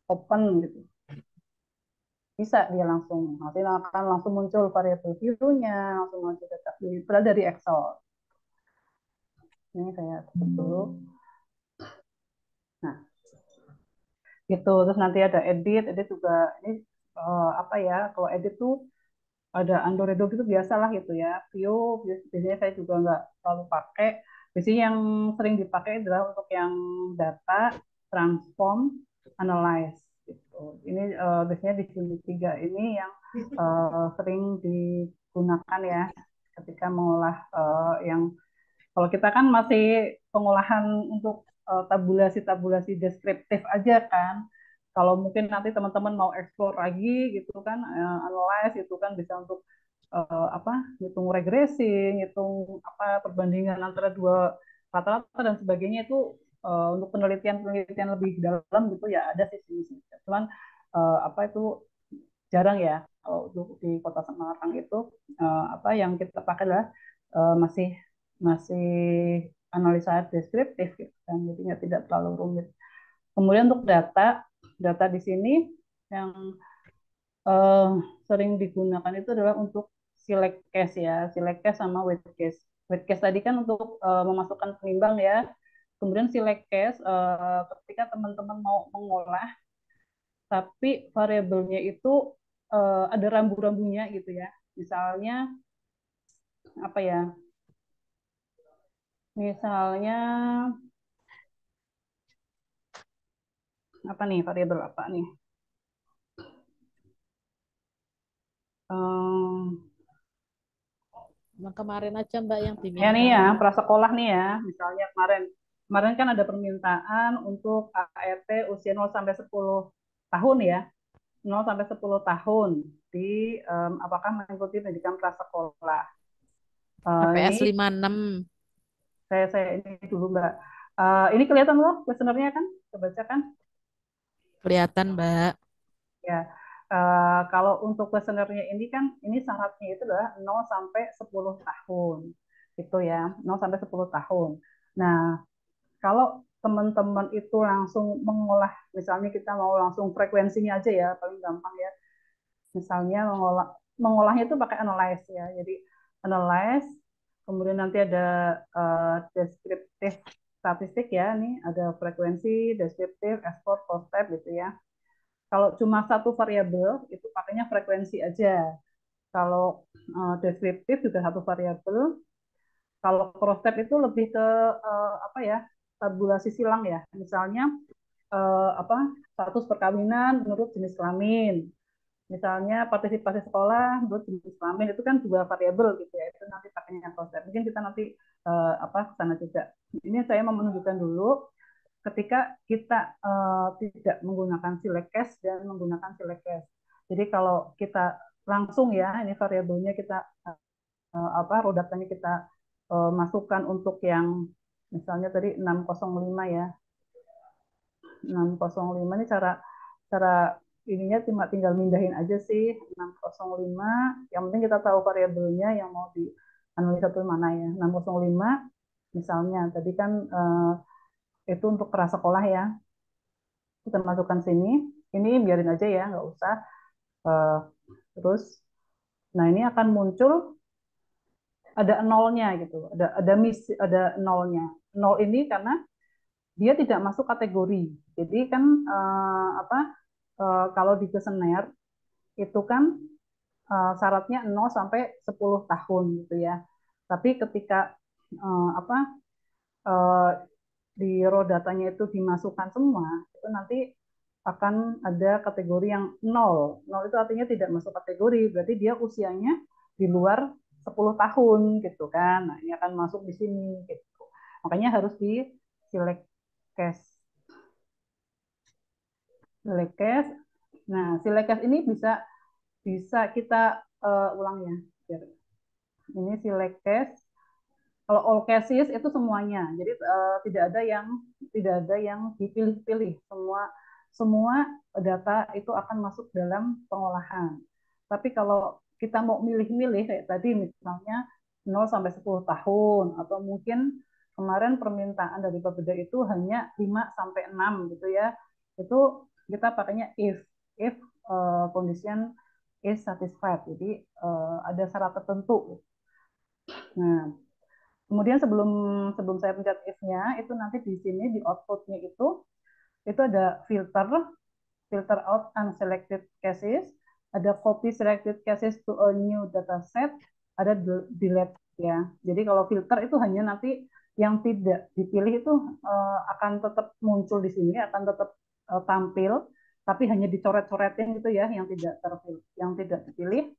open gitu. Bisa dia langsung, nanti akan langsung muncul variabel view-nya, langsung muncul data view, padahal dari Excel. Ini saya tutup dulu. Nah, gitu. Terus nanti ada edit juga. Ini apa ya? Kalau edit tuh ada Android gitu biasalah gitu ya. View biasanya saya juga nggak terlalu pakai. Biasanya yang sering dipakai adalah untuk yang data, transform, analyze gitu. Ini biasanya di sini tiga ini yang sering digunakan ya ketika mengolah yang, kalau kita kan masih pengolahan untuk tabulasi-tabulasi deskriptif aja kan. Kalau mungkin nanti teman-teman mau explore lagi gitu kan, analyze itu kan bisa untuk hitung regresi, hitung perbandingan antara dua rata-rata dan sebagainya, itu untuk penelitian-penelitian lebih dalam gitu ya ada sih sini. Cuman itu jarang ya kalau untuk di Kota Semarang itu yang kita pakai adalah masih masih analisa deskriptif gitu kan, jadinya tidak terlalu rumit. Kemudian untuk data, data di sini yang uh, sering digunakan itu adalah untuk select case ya, select case sama weight case. Weight case tadi kan untuk memasukkan penimbang ya. Kemudian select case ketika teman-teman mau mengolah tapi variabelnya itu ada rambu-rambunya gitu ya. Misalnya apa ya? Misalnya apa nih, variabel apa nih? Um, Emang kemarin aja Mbak yang ya nih diminta. ya, prasekolah nih ya. Misalnya kemarin kemarin kan ada permintaan untuk ART usia 0 sampai 10 tahun ya. 0 sampai 10 tahun di apakah mengikuti pendidikan prasekolah. HPS Ini 56 saya ini dulu Mbak. Ini kelihatan loh kuesionernya kan? Kebaca kan? kelihatan Mbak. Ya, kalau untuk kuesionernya ini kan, ini syaratnya itu adalah 0 sampai 10 tahun. Gitu ya, 0 sampai 10 tahun. Nah, kalau teman-teman itu langsung mengolah, misalnya kita mau langsung frekuensinya aja ya, paling gampang ya. Misalnya mengolahnya itu pakai analyze ya. Jadi analyze, kemudian nanti ada deskriptif statistik ya, nih ada frekuensi, deskriptif, export, post step gitu ya. Kalau cuma satu variabel itu pakainya frekuensi aja. Kalau deskriptif juga satu variabel, Kalau cross tab itu lebih ke apa ya, tabulasi silang ya. Misalnya apa, status perkawinan menurut jenis kelamin. Misalnya partisipasi sekolah menurut jenis kelamin, itu kan dua variabel gitu ya. Itu nanti pakainya cross tab. Mungkin kita nanti apa ke sana juga. Ini saya mau menunjukkan dulu ketika kita tidak menggunakan select case dan menggunakan select case. Jadi kalau kita langsung ya, ini variabelnya kita apa, raw datanya kita masukkan untuk yang misalnya tadi 605 ya. 605 ini cara cara ininya cuma tinggal mindahin aja sih 605. Yang penting kita tahu variabelnya yang mau dianalisa itu mana ya. 605 misalnya tadi kan itu untuk prasekolah ya. Kita masukkan sini. Ini biarin aja ya, nggak usah. Uh, terus, nah ini akan muncul ada nolnya gitu, ada nolnya. Nol ini karena dia tidak masuk kategori. Jadi kan apa? Kalau di kuesioner itu kan syaratnya 0 sampai 10 tahun gitu ya. Tapi ketika apa? Di raw datanya itu dimasukkan semua, itu nanti akan ada kategori yang nol. Nol itu artinya tidak masuk kategori, berarti dia usianya di luar 10 tahun gitu kan. Nah, ini akan masuk di sini gitu. Makanya harus di select case. Select case. Nah, select case ini bisa bisa kita ulang ya. Ini select case. Kalau all cases itu semuanya, jadi tidak ada yang dipilih-pilih. Semua data itu akan masuk dalam pengolahan. Tapi kalau kita mau milih-milih kayak tadi misalnya 0 sampai 10 tahun atau mungkin kemarin permintaan dari Bapeda itu hanya 5 sampai 6 gitu ya. Itu kita pakainya if condition is satisfied. Jadi ada syarat tertentu. Nah, kemudian sebelum sebelum saya pencet if-nya, itu nanti di sini di output-nya itu ada filter out unselected cases, ada copy selected cases to a new dataset, ada delete ya. Jadi kalau filter itu hanya nanti yang tidak dipilih itu akan tetap muncul di sini, akan tetap tampil, tapi hanya dicoret-coretin gitu ya, yang tidak dipilih.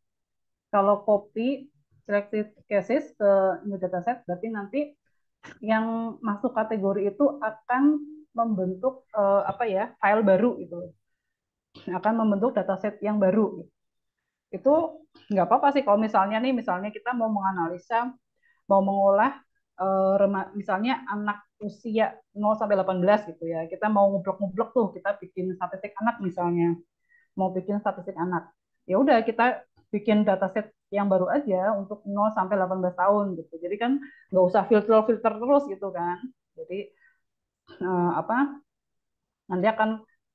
Kalau copy selected cases ke new dataset, berarti nanti yang masuk kategori itu akan membentuk apa ya, file baru itu, akan membentuk dataset yang baru. Itu nggak apa-apa sih kalau misalnya kita mau menganalisa, mau mengolah misalnya anak usia 0 sampai 18 gitu ya. Kita mau ngublok-ngublok tuh, kita bikin statistik anak misalnya. Mau bikin statistik anak. Ya udah kita bikin dataset yang baru aja untuk 0 sampai 18 tahun gitu. Jadi kan nggak usah filter-filter terus gitu kan. Jadi apa? Nanti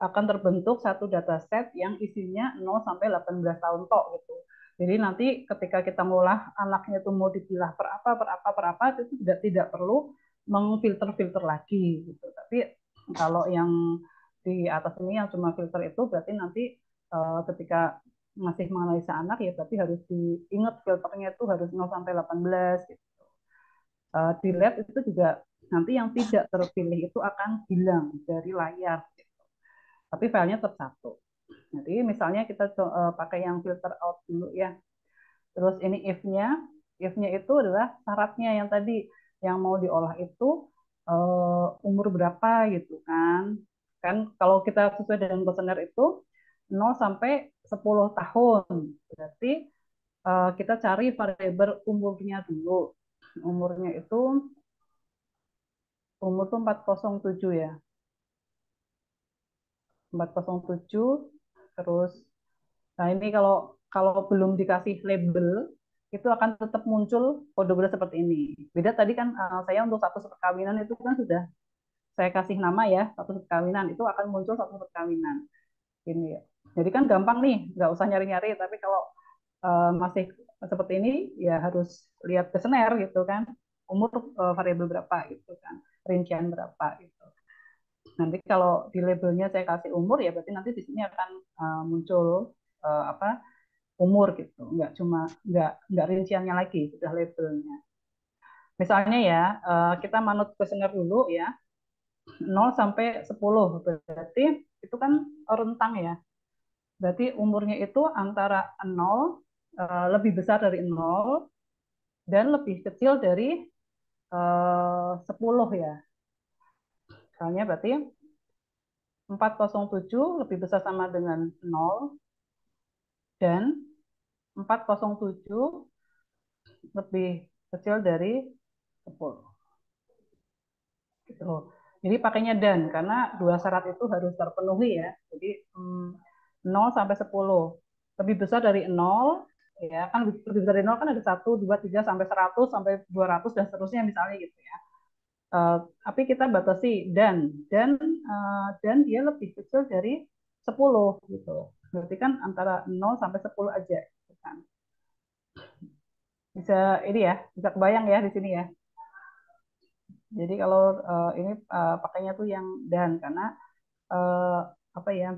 akan terbentuk satu dataset yang isinya 0 sampai 18 tahun tok gitu. Jadi nanti ketika kita ngolah anaknya itu mau dipilah per apa itu tidak perlu mengfilter-filter lagi gitu. Tapi kalau yang di atas ini yang cuma filter itu berarti nanti ketika masih menganalisa anak ya berarti harus diingat filternya itu harus 0 sampai 18 gitu. Delete itu juga nanti yang tidak terpilih itu akan hilang dari layar. Tapi filenya tetap satu. Jadi misalnya kita pakai yang filter out dulu ya. Terus ini if-nya, if-nya itu adalah syaratnya yang tadi yang mau diolah itu umur berapa gitu kan. Kan kalau kita sesuai dengan kuesioner itu 0 sampai 10 tahun. Berarti kita cari variabel umurnya dulu. Umurnya itu umur tuh 407 ya. 407 terus nah ini kalau kalau belum dikasih label itu akan tetap muncul kode-kode seperti ini. Beda tadi kan saya untuk status perkawinan itu kan sudah saya kasih nama ya, status perkawinan itu akan muncul status perkawinan. Ini ya. Jadi kan gampang nih, nggak usah nyari-nyari, tapi kalau masih seperti ini ya harus lihat kuesioner gitu kan. Umur variabel berapa gitu kan, rincian berapa gitu. Nanti kalau di labelnya saya kasih umur ya berarti nanti di sini akan muncul apa umur gitu, nggak rinciannya lagi, sudah labelnya. Misalnya ya, kita manut kuesioner dulu ya, 0 sampai 10. Berarti itu kan rentang ya. Berarti umurnya itu antara 0, lebih besar dari 0, dan lebih kecil dari 10 ya. Misalnya berarti 407 lebih besar sama dengan 0, dan 407 lebih kecil dari 10. Gitu. Jadi pakainya dan, karena dua syarat itu harus terpenuhi ya. Jadi 0 sampai 10. Lebih besar dari 0, ya kan lebih besar dari 0 kan ada 1, 2, 3, sampai 100, sampai 200, dan seterusnya misalnya gitu ya. Tapi kita batasi dan dia lebih kecil dari 10 gitu. Berarti kan antara 0 sampai 10 aja gitu kan. Bisa ini ya, bisa kebayang ya di sini ya. Jadi kalau ini pakainya tuh yang dan, karena apa ya,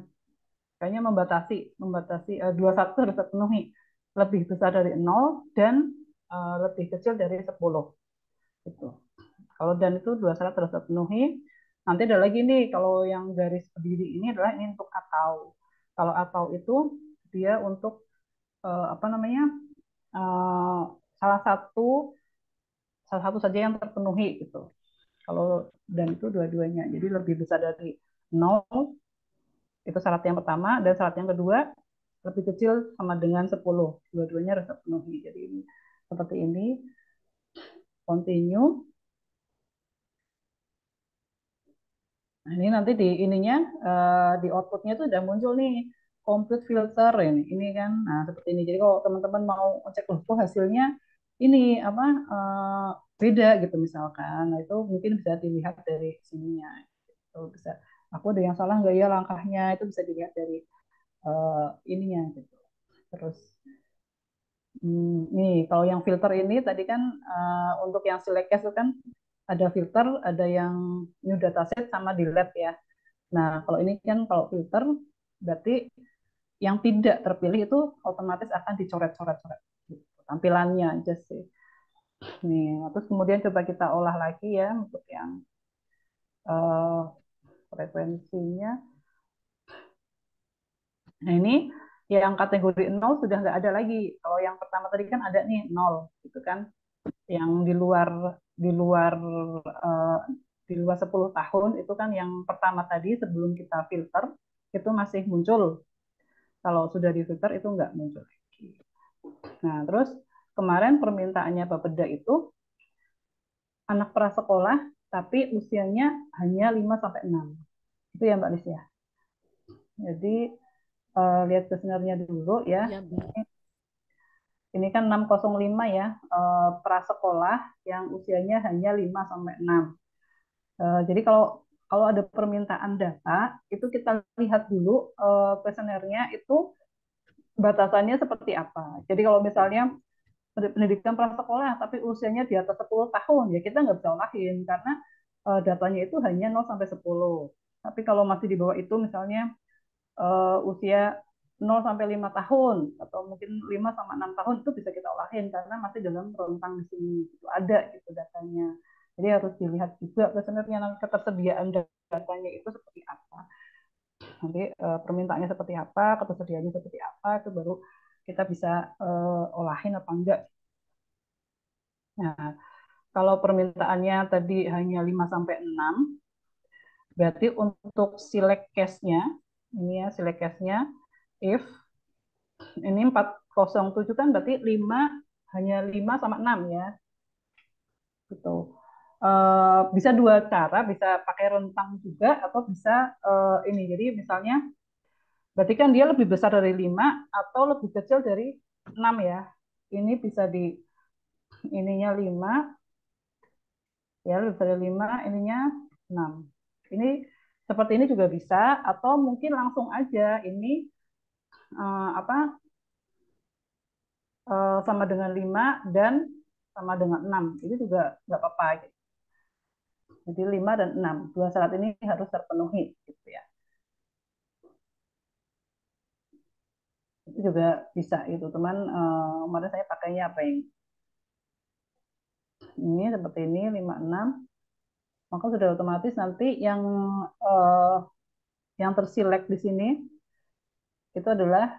kayaknya membatasi dua satu harus terpenuhi, lebih besar dari 0 dan lebih kecil dari 10 gitu. Kalau dan itu dua syarat harus terpenuhi. Nanti ada lagi nih, kalau yang garis berdiri ini adalah ini untuk atau. Kalau atau itu dia untuk apa namanya, uh, salah satu salah satu saja yang terpenuhi gitu. Kalau dan itu dua-duanya. Jadi lebih besar dari 0 itu syarat yang pertama, dan syarat yang kedua lebih kecil sama dengan 10. Dua-duanya harus terpenuhi. Jadi ini seperti ini. Continue. Nah, ini nanti di ininya di outputnya tuh udah muncul nih complete filter ini. Ini kan, nah seperti ini. Jadi kalau teman-teman mau cek loh, kok hasilnya ini apa beda gitu misalkan. Nah itu mungkin bisa dilihat dari sininya. Itu bisa. Aku ada yang salah nggak ya langkahnya, itu bisa dilihat dari ininya gitu. Terus nih kalau yang filter ini tadi kan untuk yang select case itu kan ada filter, ada yang new dataset sama delete ya. Nah, kalau ini kan kalau filter berarti yang tidak terpilih itu otomatis akan dicoret-coret-coret gitu. Tampilannya aja sih. Nih, terus kemudian coba kita olah lagi ya untuk yang frekuensinya. Nah, ini yang kategori 0 sudah nggak ada lagi. Kalau yang pertama tadi kan ada nih 0 gitu kan. Yang di luar uh, di luar 10 tahun itu kan yang pertama tadi sebelum kita filter itu masih muncul. Kalau sudah difilter itu nggak muncul lagi. Nah, terus kemarin permintaannya Bapeda itu anak prasekolah tapi usianya hanya 5 sampai 6. Itu ya Mbak Lisya. Jadi lihat kuesionernya dulu ya. Iya, Mbak. Ini kan 605 ya, prasekolah yang usianya hanya 5 sampai 6. Jadi kalau kalau ada permintaan data, itu kita lihat dulu kuesionernya itu batasannya seperti apa. Jadi kalau misalnya pendidikan prasekolah tapi usianya di atas 10 tahun, ya kita nggak bisa olahin karena datanya itu hanya 0 sampai 10. Tapi kalau masih di bawah itu misalnya usia 0 sampai 5 tahun atau mungkin 5 sama 6 tahun itu bisa kita olahin karena masih dalam rentang di sini. Itu ada gitu datanya. Jadi harus dilihat juga sebenarnya ketersediaan datanya itu seperti apa. Nanti permintaannya seperti apa, ketersediaannya seperti apa, itu baru kita bisa olahin apa enggak. Nah, kalau permintaannya tadi hanya 5 sampai 6, berarti untuk select case-nya, ini ya select case-nya, if ini 407 kan berarti 5 hanya 5 sama 6 ya. Gitu. Bisa dua cara, bisa pakai rentang juga atau bisa ini. Jadi misalnya berarti kan dia lebih besar dari 5 atau lebih kecil dari 6 ya. Ini bisa di ininya 5 ya, lebih besar dari 5, ininya 6. Ini seperti ini juga bisa atau mungkin langsung aja ini apa sama dengan 5 dan sama dengan 6. Itu juga nggak apa-apa. Gitu. Jadi 5 dan 6. Dua syarat ini harus terpenuhi. Gitu ya. Itu juga bisa itu teman. Kemarin saya pakainya apa yang Ini seperti ini 56, maka sudah otomatis nanti yang terselect di sini itu adalah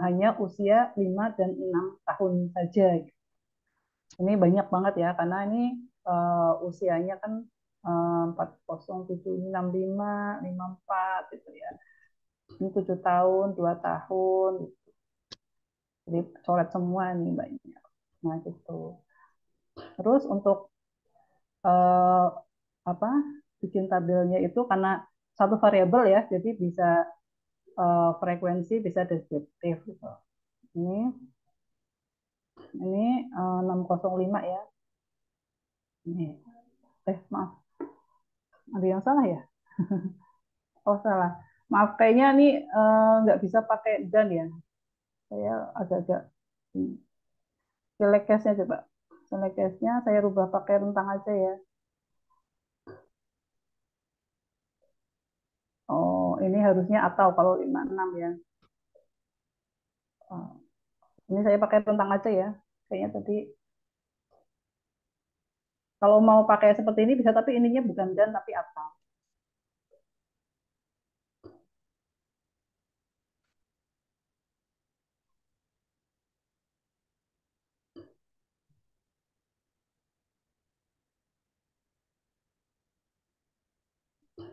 hanya usia 5 dan 6 tahun saja. Ini banyak banget ya, karena ini usianya kan 40, 7, 65, 54 gitu ya. Ini 7 tahun, 2 tahun. Jadi coret semua nih banyak. Nah gitu. Terus untuk eh, apa bikin tabelnya itu karena satu variabel ya, jadi bisa frekuensi, bisa deskriptif gitu. Ini ini 605 ya. Ini. Maaf, ada yang salah ya? Oh salah. Maaf, kayaknya ini nggak bisa pakai dan ya. Saya agak-agak select case-nya coba. Select case-nya saya rubah pakai rentang aja ya. Oh, ini harusnya atau kalau 56 ya. Oh, ini saya pakai rentang aja ya. Kayaknya tadi kalau mau pakai seperti ini bisa, tapi ininya bukan dan tapi atau.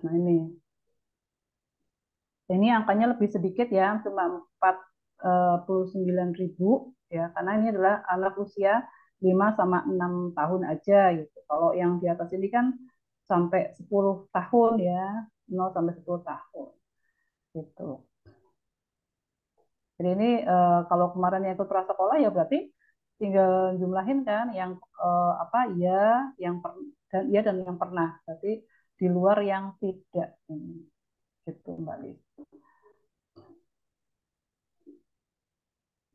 Nah ini angkanya lebih sedikit ya, cuma 49.000 ya, karena ini adalah anak usia 5 sama 6 tahun aja gitu. Kalau yang di atas ini kan sampai 10 tahun ya, 0 sampai 10 tahun gitu. Jadi ini kalau kemarin yang ikut prasekolah ya berarti tinggal jumlahin kan yang apa ya, yang dan ya dan yang pernah. Berarti di luar yang tidak ini gitu Mbak Liz.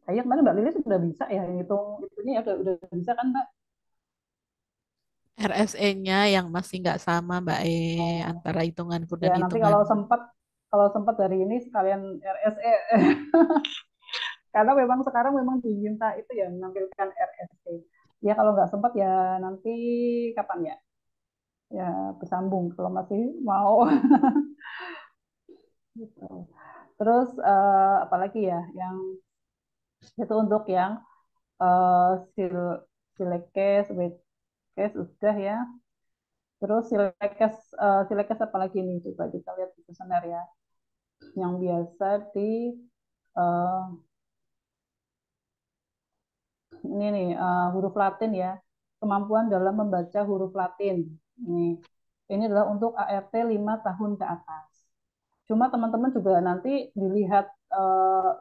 Kayak kemarin Mbak Lilis sudah bisa ya hitung itunya ya udah bisa kan Mbak? RSE-nya yang masih nggak sama Mbak antara hitunganku dan Ya nanti hitunganmu. kalau sempat dari ini sekalian RSE karena memang sekarang memang diminta itu ya menampilkan RSE. Ya kalau nggak sempat ya nanti kapan ya? Ya bersambung kalau masih mau. Gitu. Terus apalagi ya yang itu untuk yang uh, sil silekes, wetkes udah ya. Terus silekes apalagi nih coba kita lihat di kuesioner ya. Yang biasa di uh, ini nih huruf Latin ya, kemampuan dalam membaca huruf Latin. Ini adalah untuk ART 5 tahun ke atas. Cuma teman-teman juga nanti dilihat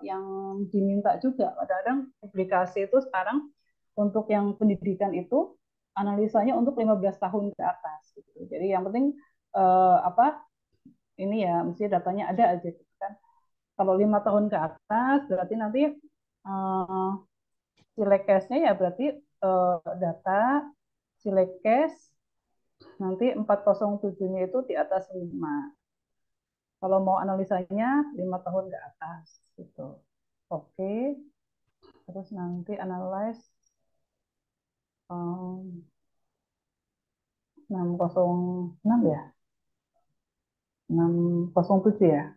yang diminta juga. Kadang-kadang publikasi itu sekarang untuk yang pendidikan itu analisanya untuk 15 tahun ke atas. Gitu. Jadi yang penting apa ini ya, mesti datanya ada aja gitu kan. Kalau 5 tahun ke atas berarti nanti uh, silekesnya ya berarti data silekes nanti 407-nya itu di atas 5. Kalau mau analisanya 5 tahun ke atas gitu. Oke. Terus nanti analyze 606 ya. 607 ya.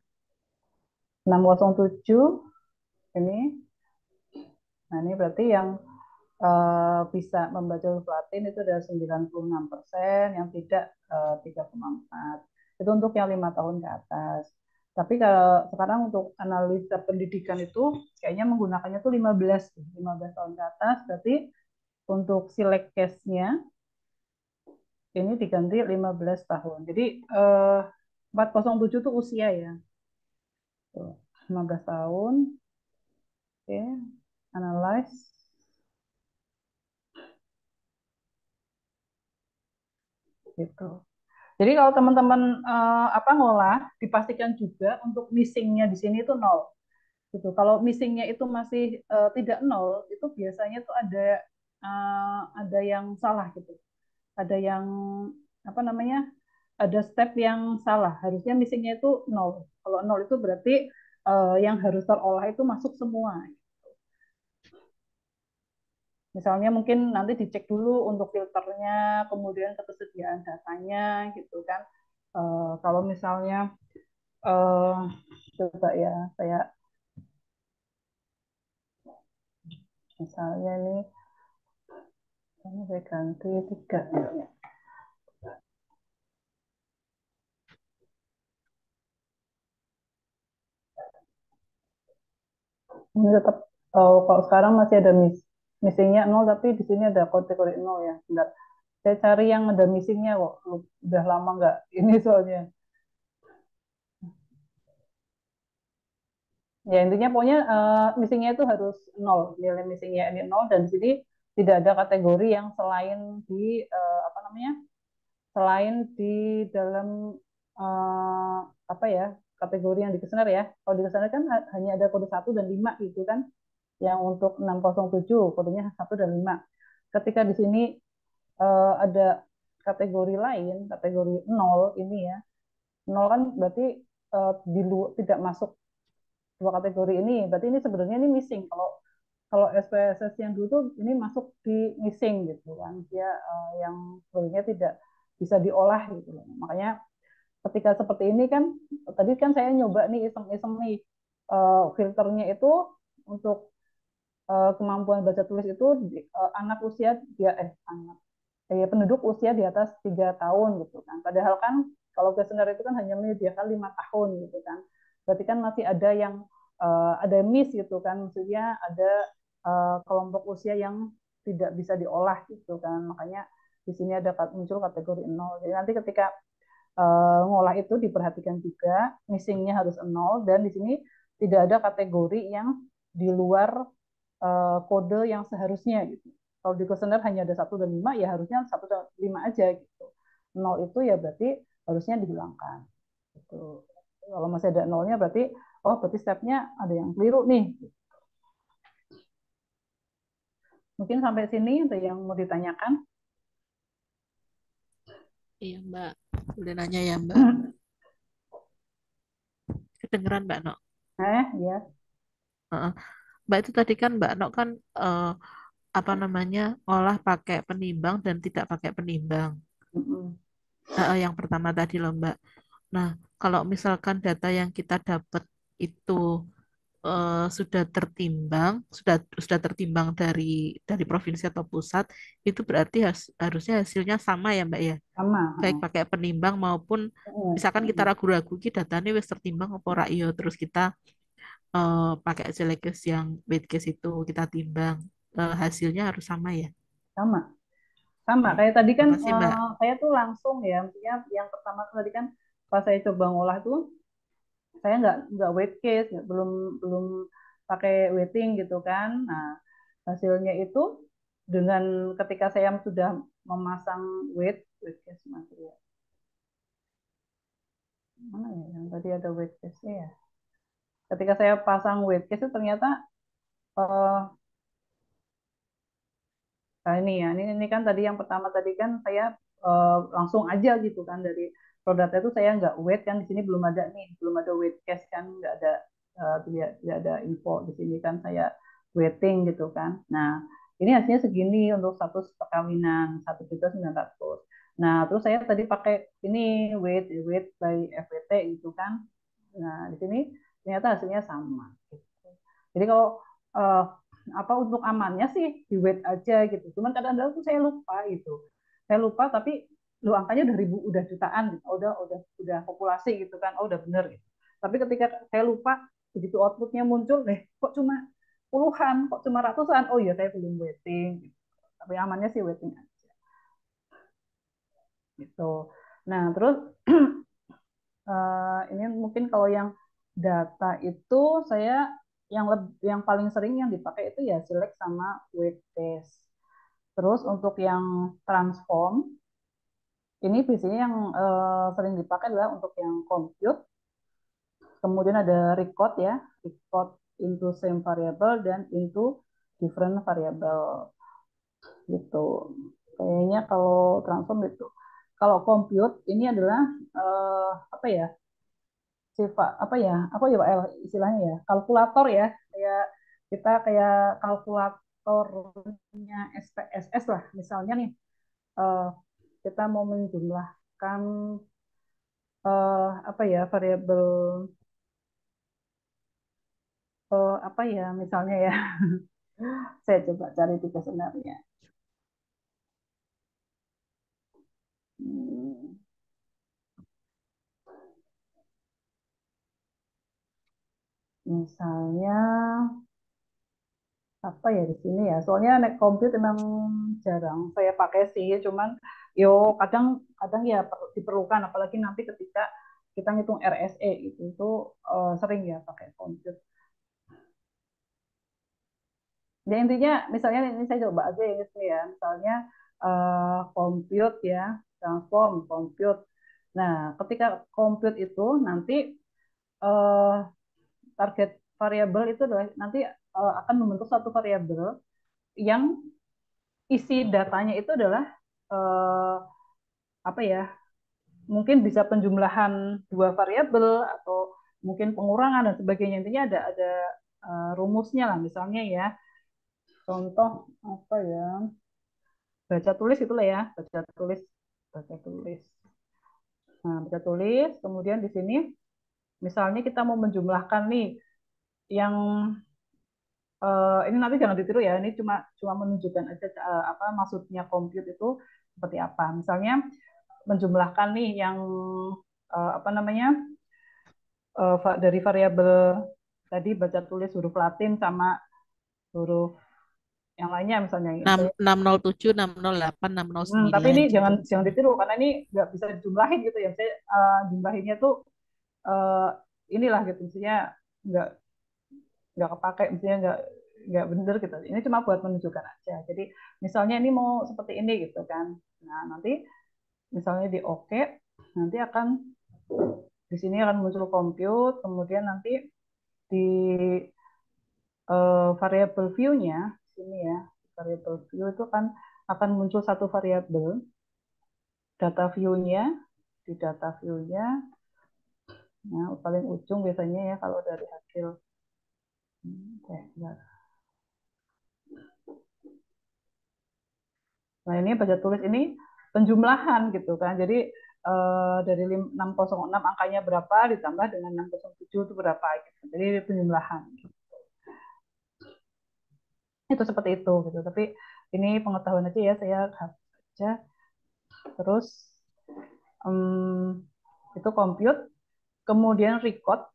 607 ini. Nah, ini berarti yang bisa membaca huruf Latin itu ada 96%, yang tidak 3,4. Itu untuk yang 5 tahun ke atas. Tapi kalau sekarang untuk analisa pendidikan itu kayaknya menggunakannya tuh 15 tahun ke atas, berarti untuk select case-nya ini diganti 15 tahun. Jadi 407 itu usia ya. Tuh, 15 tahun. Oke, analyze. Gitu. Jadi kalau teman-teman ngolah, dipastikan juga untuk missingnya di sini itu 0. Gitu. Kalau missingnya itu masih tidak 0, itu biasanya tuh ada yang salah gitu. Ada yang apa namanya? Ada step yang salah. Harusnya missingnya itu 0. Kalau 0 itu berarti yang harus terolah itu masuk semua. Misalnya mungkin nanti dicek dulu untuk filternya, kemudian ketersediaan datanya gitu kan. Kalau misalnya eh, coba ya saya misalnya nih ini saya ganti 3 ya. Ini tetap kalau sekarang masih ada missingnya 0 tapi di sini ada kategori 0 ya. Bentar. Saya cari yang ada missingnya kok. Udah lama nggak ini soalnya. Ya intinya pokoknya missingnya itu harus 0. Nilai missingnya ini 0 dan di sini tidak ada kategori yang selain di apa namanya? Selain di dalam uh, apa ya? Kategori yang di kuesioner ya. Kalau di kuesioner kan hanya ada kode 1 dan 5 gitu kan. Yang untuk 607 kodenya 1 dan 5. Ketika di sini ada kategori lain, kategori 0 ini ya. 0 kan berarti tidak masuk dua kategori ini. Berarti ini sebenarnya ini missing. Kalau SPSS yang dulu tuh ini masuk di missing gitu kan. Dia yang sebenarnya tidak bisa diolah gitu loh. Makanya ketika seperti ini kan tadi kan saya nyoba nih iseng-iseng nih filternya itu untuk kemampuan baca tulis itu anak usia dia anak penduduk usia di atas 3 tahun gitu kan. Padahal kan kalau kuesioner itu kan hanya menyediakan 5 tahun gitu kan. Berarti kan masih ada yang ada miss gitu kan. Maksudnya ada kelompok usia yang tidak bisa diolah gitu kan. Makanya di sini ada muncul kategori 0. Jadi nanti ketika ngolah itu diperhatikan juga missingnya harus 0 dan di sini tidak ada kategori yang di luar kode yang seharusnya gitu. Kalau di kuesioner hanya ada 1 dan 5 ya harusnya 1 dan 5 aja gitu. 0 itu ya berarti harusnya dihilangkan. Gitu. Kalau masih ada nolnya berarti berarti stepnya ada yang keliru nih. Mungkin sampai sini ada yang mau ditanyakan? Iya Mbak, boleh nanya ya Mbak. Kedengeran Mbak Nok. Ya. Mbak itu tadi kan Mbak Nok kan apa namanya olah pakai penimbang dan tidak pakai penimbang. Yang pertama tadi loh Mbak. Nah, kalau misalkan data yang kita dapat itu sudah tertimbang, sudah tertimbang dari provinsi atau pusat, itu berarti harusnya hasilnya sama ya Mbak ya. Sama. Baik pakai penimbang maupun misalkan kita ragu-ragu ki datanya wis tertimbang apa ora iya terus kita pakai select case yang weight case itu kita timbang hasilnya harus sama ya. Sama. Sama Oke. kayak tadi kan Makasih Mbak. saya tuh langsung ya, maksudnya yang pertama tadi kan pas saya coba ngolah tuh saya nggak weight case, belum belum pakai weighting gitu kan. Nah hasilnya itu dengan ketika saya sudah memasang weight case material mana ya yang tadi ada weight case ya. Ketika saya pasang weight case itu ternyata uh, nah ini ya, ini kan tadi yang pertama tadi kan saya langsung aja gitu kan dari produknya itu saya nggak weight kan di sini belum ada nih, belum ada weight case kan nggak ada tidak ada info di sini kan saya weighting gitu kan. Nah ini hasilnya segini untuk status perkawinan 1.900. Nah terus saya tadi pakai ini weight by FWT gitu kan. Nah di sini ternyata hasilnya sama. Gitu. Jadi kalau uh, apa untuk amannya sih di weight aja gitu. Cuman kadang-kadang tuh saya lupa gitu. Saya lupa tapi lu angkanya udah ribu, udah jutaan gitu. Udah populasi gitu kan. Oh udah bener gitu. Tapi ketika saya lupa begitu outputnya muncul, kok cuma puluhan, kok cuma ratusan. Oh iya saya belum waiting. Gitu. Tapi amannya sih waiting aja. Gitu. Nah terus ini mungkin kalau yang data itu saya yang paling sering yang dipakai itu ya select sama weight test. Terus untuk yang transform ini biasanya yang sering dipakai adalah untuk yang compute. Kemudian ada record ya, record into same variable dan into different variable gitu. Kayaknya kalau transform itu. Kalau compute ini adalah apa ya? Sifat apa ya? Apa ya Pak istilahnya ya? Kalkulator ya. Kayak kita kayak kalkulat faktornya SPSS lah, misalnya nih eh, kita mau menjumlahkan apa ya variabel apa ya misalnya ya saya coba cari tiga sebenarnya. Hmm, misalnya apa ya di sini ya, soalnya nek compute memang jarang saya pakai sih, cuman yo kadang kadang ya diperlukan, apalagi nanti ketika kita ngitung RSE itu sering ya pakai compute. Ya intinya misalnya ini saya coba aja ya ini ya, misalnya compute ya, transform compute. Nah, ketika compute itu nanti eh, target variabel itu adalah nanti akan membentuk satu variabel yang isi datanya itu adalah eh, apa ya? Mungkin bisa penjumlahan dua variabel atau mungkin pengurangan dan sebagainya. Intinya ada rumusnya lah misalnya ya. Contoh apa ya? Baca tulis itulah ya, baca tulis, baca tulis. Nah, baca tulis, kemudian di sini misalnya kita mau menjumlahkan nih yang ini nanti jangan ditiru ya, ini cuma cuma menunjukkan aja apa maksudnya compute itu seperti apa. Misalnya menjumlahkan nih yang apa namanya dari variabel tadi baca tulis huruf Latin sama huruf yang lainnya misalnya. 607, 608, Tapi 609 ini gitu jangan misalnya. ditiru karena ini nggak bisa dijumlahin gitu ya. Saya jumlahinnya tuh uh, inilah gitu, maksudnya nggak nggak kepake, maksudnya nggak bener gitu. Ini cuma buat menunjukkan aja. Jadi misalnya ini mau seperti ini gitu kan. Nah nanti misalnya di oke, nanti akan di sini akan muncul compute, kemudian nanti di variable view-nya sini ya, variable view itu akan muncul satu variabel data view-nya, di data view-nya. Nah, paling ujung biasanya ya kalau dari hasil. Nah, ini baca tulis ini penjumlahan gitu kan. Jadi dari 606 angkanya berapa ditambah dengan 607 itu berapa gitu. Jadi penjumlahan. Itu seperti itu gitu. Tapi ini pengetahuan aja ya, saya hapus aja. Terus itu compute, kemudian record.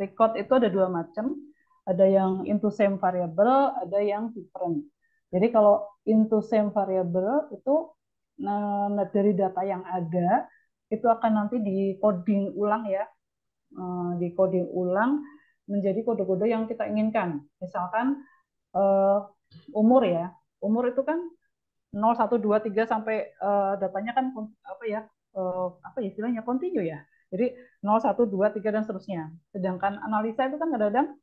Record itu ada dua macam, ada yang into same variable, ada yang different. Jadi kalau into same variable itu nah, dari data yang ada itu akan nanti di coding ulang ya, di coding ulang menjadi kode-kode yang kita inginkan. Misalkan umur ya, umur itu kan 0, 1, 2, 3 sampai datanya kan apa ya istilahnya continue ya. Jadi 0, 1, 2, 3 dan seterusnya. Sedangkan analisa itu kan kadang-kadang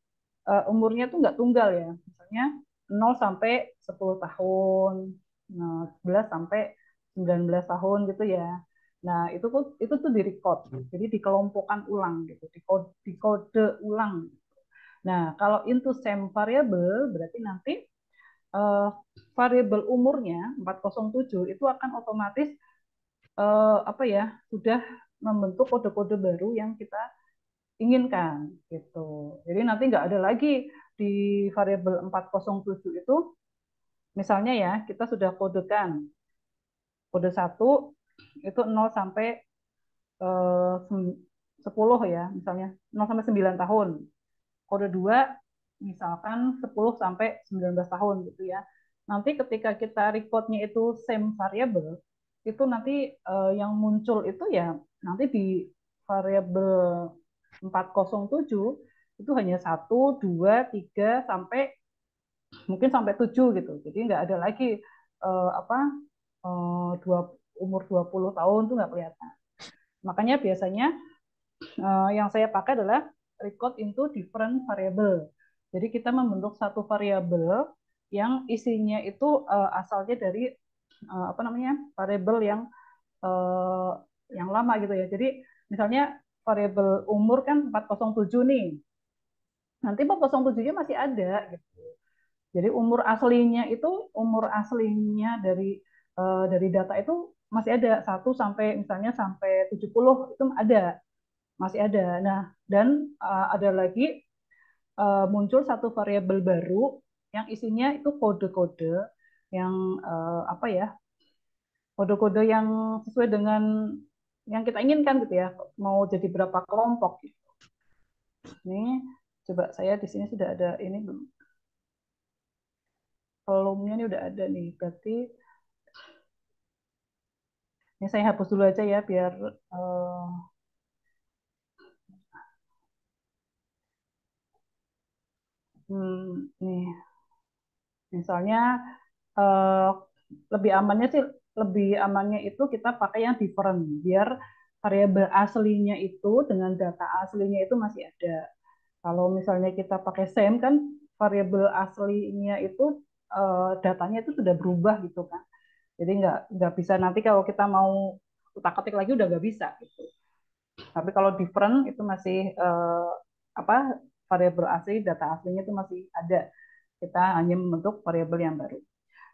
umurnya tuh nggak tunggal ya. Misalnya 0 sampai 10 tahun, 11 sampai 19 tahun gitu ya. Nah, itu tuh di record. Jadi dikelompokkan ulang gitu, dikode ulang. Nah, kalau into same variable berarti nanti variabel umurnya 407 itu akan otomatis apa ya sudah membentuk kode-kode baru yang kita inginkan gitu. Jadi nanti nggak ada lagi di variabel 407 itu misalnya ya kita sudah kodekan kode 1 itu 0 sampai 10 ya misalnya 0 sampai 9 tahun. Kode 2 misalkan 10 sampai 19 tahun gitu ya. Nanti ketika kita recordnya itu same variable, itu nanti yang muncul itu ya nanti di variabel 407 itu hanya 1, 2, 3 sampai mungkin sampai 7 gitu. Jadi nggak ada lagi apa umur 20 tahun tuh nggak kelihatan. Makanya biasanya yang saya pakai adalah record into different variable. Jadi kita membentuk satu variabel yang isinya itu asalnya dari apa namanya variabel yang lama gitu ya. Jadi misalnya variabel umur kan 407 nih. Nanti 407-nya masih ada gitu. Jadi umur aslinya dari data itu masih ada 1 sampai 70 itu masih ada. Nah, dan ada lagi muncul satu variabel baru yang isinya itu kode-kode yang apa ya? Kode-kode yang sesuai dengan yang kita inginkan gitu ya. Mau jadi berapa kelompok gitu. Ini coba saya di sini sudah ada ini belum? Kolomnya ini udah ada nih. Berarti ini saya hapus dulu aja ya biar nih misalnya eh, lebih amannya itu kita pakai yang different biar variabel aslinya itu dengan data aslinya itu masih ada. Kalau misalnya kita pakai same kan variabel aslinya itu datanya itu sudah berubah gitu kan. Jadi nggak bisa nanti kalau kita mau utak-atik lagi udah nggak bisa gitu. Tapi kalau different itu masih apa variabel asli data aslinya itu masih ada. Kita hanya membentuk variabel yang baru.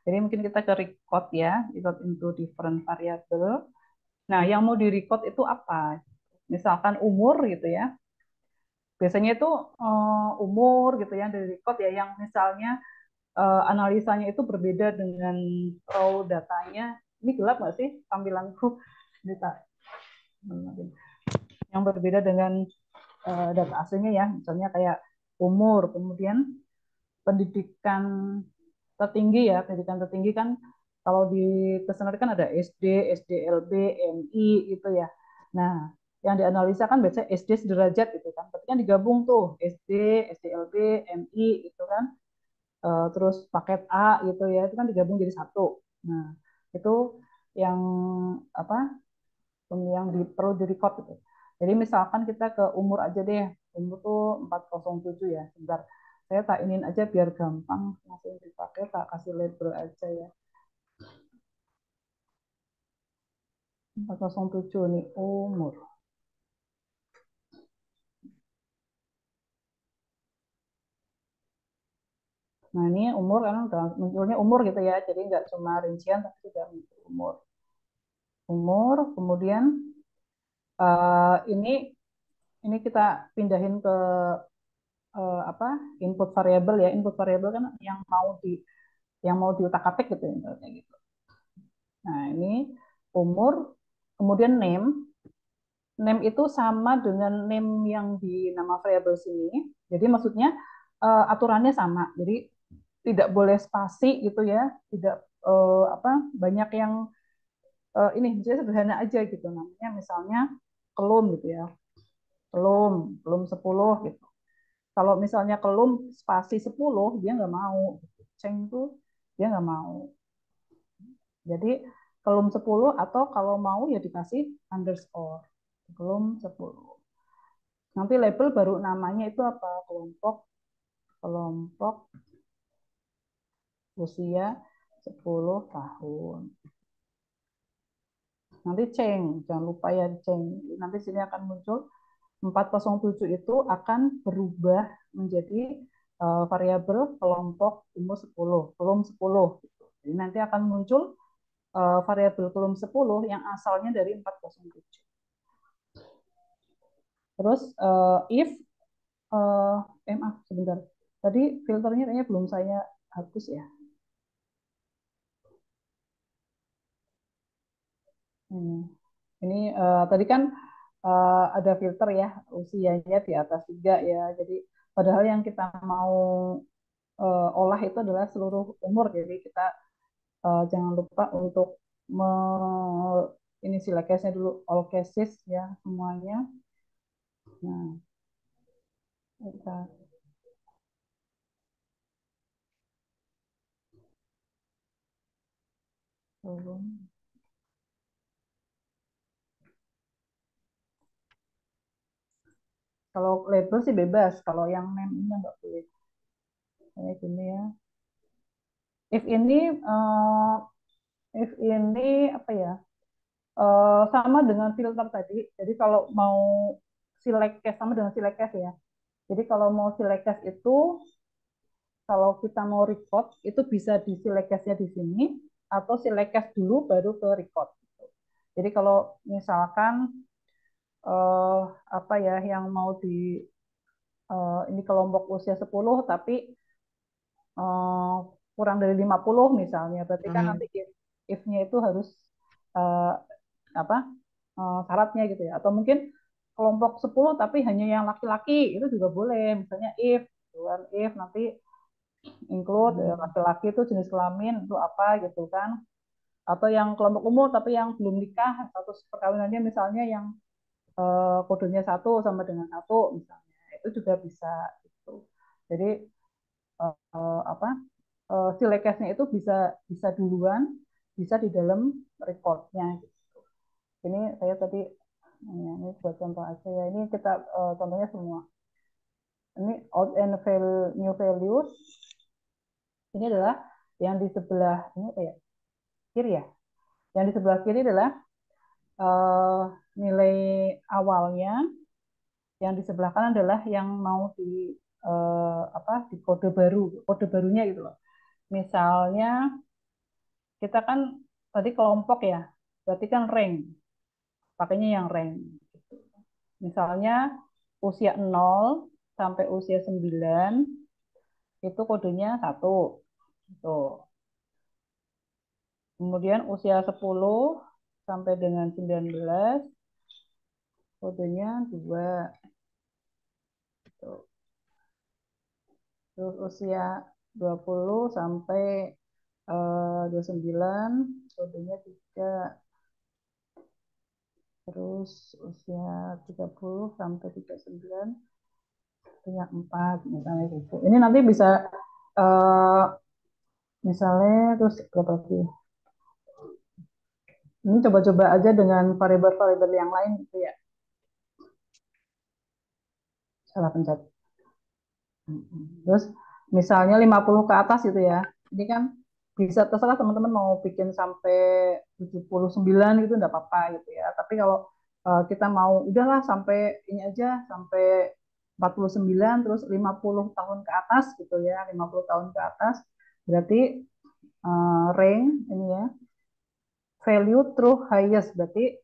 Jadi mungkin kita ke record ya, record into different variable. Nah, yang mau di record itu apa? Misalkan umur gitu ya. Biasanya itu umur gitu ya dari record ya yang misalnya analisanya itu berbeda dengan raw datanya. Ini gelap nggak sih tampilanku? Data yang berbeda dengan data aslinya ya, misalnya kayak umur, kemudian pendidikan tertinggi ya, pendidikan tertinggi kan kalau di questionnaire kan ada SD, SDLB, MI gitu ya. Nah, yang dianalisa kan biasanya SD sederajat gitu kan. Berarti kan digabung tuh SD, SDLB, MI gitu kan. Terus paket A gitu ya, itu kan digabung jadi satu. Nah, itu yang apa? Yang perlu di record gitu. Jadi misalkan kita ke umur aja deh. Umur tuh 407 ya. Sebentar. Saya tak inin aja biar gampang langsung dipakai, tak kasih label aja ya. 407 nih umur. Nah ini umur kan munculnya umur gitu ya. Jadi nggak cuma rincian tapi juga umur. Umur, kemudian ini kita pindahin ke apa input variabel ya. Input variabel kan yang mau diutak-atik gitu ya, gitu. Nah, ini umur, kemudian name. Name itu sama dengan name yang di nama variabel sini. Jadi maksudnya aturannya sama. Jadi tidak boleh spasi gitu ya, tidak apa banyak yang ini misalnya sederhana aja gitu namanya misalnya kelum gitu ya. Kelum 10 gitu. Kalau misalnya kelum spasi 10 dia nggak mau. Ceng itu dia nggak mau. Jadi kelum 10 atau kalau mau ya dikasih underscore. Kelum 10. Nanti label baru namanya itu apa? Kelompok usia 10 tahun. Nanti ceng, jangan lupa ya ceng. Nanti sini akan muncul 407 itu akan berubah menjadi variabel kelompok umur 10, kelum 10. Jadi nanti akan muncul variabel kelum 10 yang asalnya dari 407. Terus if maaf sebentar. Tadi filternya kayaknya belum saya hapus ya. Ini tadi kan ada filter ya usianya di atas 3 ya. Jadi padahal yang kita mau olah itu adalah seluruh umur. Jadi kita jangan lupa untuk ini sila case-nya dulu all cases ya semuanya. Nah, kita turun. Kalau label sih bebas, kalau yang name ini nggak boleh. Kayak gini ya. If ini apa ya? Sama dengan filter tadi. Jadi kalau mau select case sama dengan select case ya. Jadi kalau mau select case itu kalau kita mau record itu bisa di silekesnya di sini atau silekes dulu baru ke record. Jadi kalau misalkan apa ya yang mau di ini kelompok usia 10 tapi kurang dari 50 misalnya, berarti kan nanti if-nya itu harus apa syaratnya gitu ya. Atau mungkin kelompok 10 tapi hanya yang laki-laki itu juga boleh. Misalnya if nanti include laki-laki itu jenis kelamin itu apa gitu kan. Atau yang kelompok umur tapi yang belum nikah status perkawinannya misalnya yang kodenya 1 sama dengan 1 misalnya. Itu juga bisa gitu. Jadi apa silekesnya itu bisa bisa duluan, bisa di dalam recordnya. Gitu. Ini saya tadi ini buat contoh aja ya. Ini kita contohnya semua. Ini old and new values. Ini adalah yang di sebelah ini kayak kiri ya. Yang di sebelah kiri adalah nilai awalnya. Yang di sebelah kanan adalah yang mau di apa di kode barunya gitu loh. Misalnya kita kan tadi kelompok ya, berarti kan rank, pakainya yang rank. Misalnya usia 0 sampai usia 9 itu kodenya 1. Gitu. Kemudian usia 10 sampai dengan 19 kodenya 2. Gitu. Terus usia 20 sampai 29 kodenya 3. Terus usia 30 sampai 39 punya 4 misalnya gitu. Ini nanti bisa misalnya terus berapa lagi? Ini coba-coba aja dengan variabel-variabel yang lain gitu ya. Salah pencet. Terus misalnya 50 ke atas gitu ya. Ini kan bisa terserah teman-teman mau bikin sampai 79 gitu enggak apa-apa gitu ya. Tapi kalau kita mau udahlah sampai ini aja sampai 49 terus 50 tahun ke atas gitu ya. 50 tahun ke atas berarti range ini ya. Value through highest berarti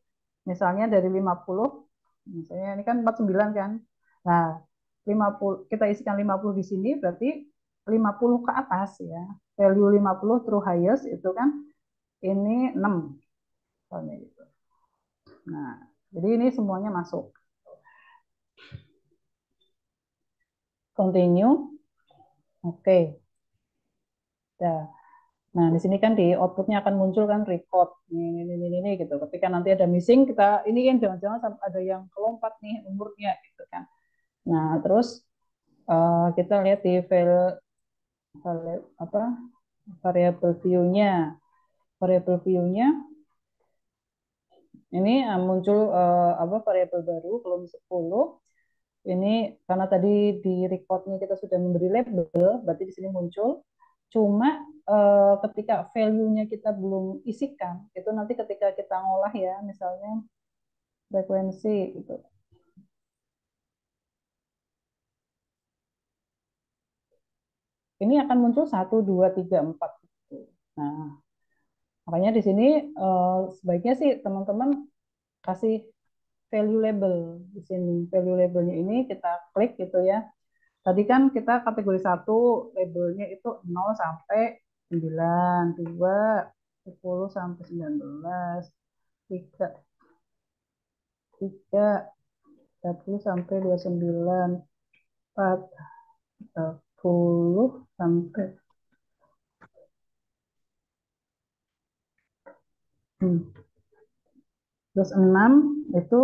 misalnya dari 50 misalnya ini kan 49 kan. Nah, 50 kita isikan 50 di sini berarti 50 ke atas ya. Value 50 through highest itu kan ini 6 misalnya gitu. Nah, jadi ini semuanya masuk. Continue. Oke. Nah, nah, di sini kan di outputnya akan muncul kan record ini gitu. Ketika nanti ada missing kita ini kan jangan-jangan ada yang kelompat nih umurnya gitu kan. Nah, terus kita lihat di file apa variable view-nya. Variable view-nya ini muncul apa variabel baru kolom 10. Ini karena tadi di recordnya kita sudah memberi label, berarti di sini muncul. Cuma ketika value-nya kita belum isikan, itu nanti ketika kita ngolah ya, misalnya frekuensi gitu. Ini akan muncul 1, 2, 3, 4. Nah, makanya di sini sebaiknya sih teman-teman kasih value label di sini. Value labelnya ini kita klik gitu ya. Tadi kan kita kategori 1 labelnya itu 0 sampai 9, 2, 10 sampai 19, 3, 30 sampai 29, 4, 30 sampai terus 6 itu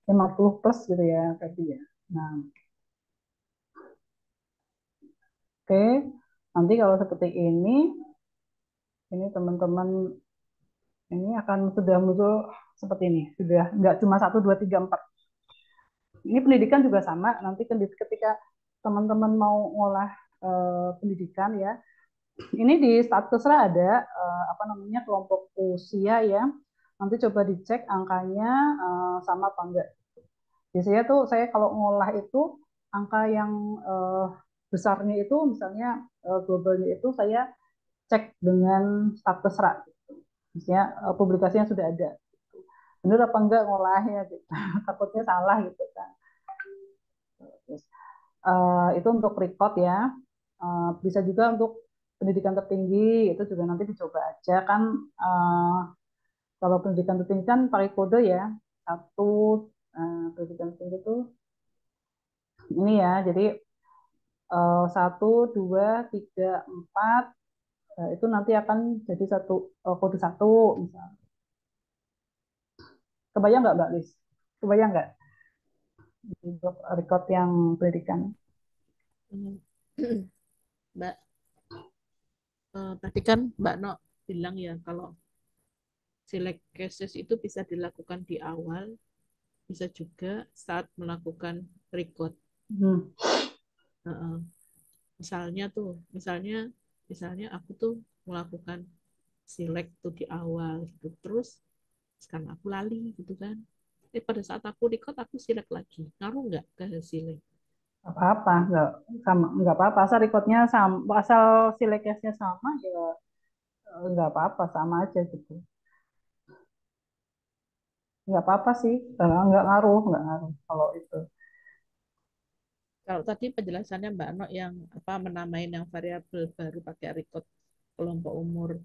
50 plus gitu ya tadi ya. Nah, oke, nanti kalau seperti ini teman-teman ini akan sudah muncul seperti ini, sudah nggak cuma 1, 2, 3, 4. Ini pendidikan juga sama, nanti ketika teman-teman mau ngolah pendidikan ya, ini di statusnya ada apa namanya kelompok usia ya, nanti coba dicek angkanya sama apa enggak. Biasanya tuh saya kalau ngolah itu angka yang besarnya itu misalnya globalnya itu saya cek dengan status rak gitu. Misalnya publikasinya sudah ada. Benar apa enggak ngolahnya gitu. Takutnya salah gitu kan. Terus, itu untuk record ya. Bisa juga untuk pendidikan tertinggi itu juga nanti dicoba aja kan. Kalau pendidikan tertinggi kan pakai kode ya. Satu pendidikan tertinggi itu ini ya. Jadi 1, 2, 3, 4 itu nanti akan jadi satu kode satu misalnya. Kebayang nggak Mbak Lis? Kebayang nggak untuk record yang pendidikan? Mbak, tadi kan Mbak Nok bilang ya kalau select cases itu bisa dilakukan di awal, bisa juga saat melakukan record. Misalnya tuh, misalnya aku tuh melakukan select tuh di awal gitu, terus sekarang aku lali gitu kan. Pada saat aku record aku select lagi, ngaruh nggak ke hasilnya? Apa-apa, nggak sama, nggak apa-apa. Asal recordnya sama, asal silekesnya sama ya nggak apa-apa, sama aja gitu. Nggak apa-apa sih, nggak ngaruh kalau itu. Kalau tadi penjelasannya Mbak Nok yang apa menamain yang variabel baru pakai record kelompok umur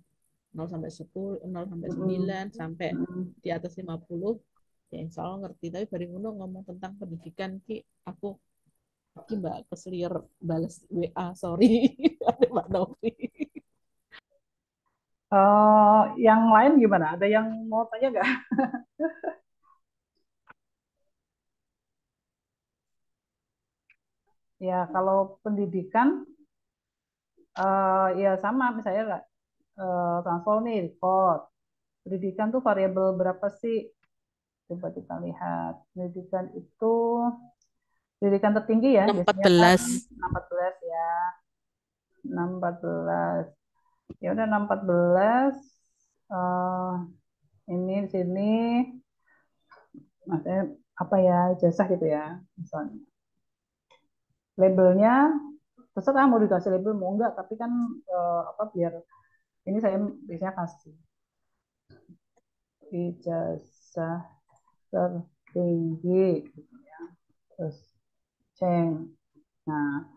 0 sampai 10, 0 sampai 9 sampai di atas 50, ya insya Allah ngerti. Tapi baru ngomong tentang pendidikan ki aku Mbak keselir balas WA, sorry. Ada Mbak Novi. Yang lain gimana? Ada yang mau tanya nggak? Ya kalau pendidikan ya sama misalnya transfer nih record. Pendidikan tuh variabel berapa sih? Coba kita lihat. Pendidikan tertinggi ya biasanya kan 14. 14 ya. 14. Ya udah 14 ini di sini maksudnya apa ya ijazah gitu ya misalnya. Labelnya terserah mau dikasih label mau enggak tapi kan apa biar ini saya biasanya kasih ijazah tertinggi gitu ya. Terus ceng. Nah,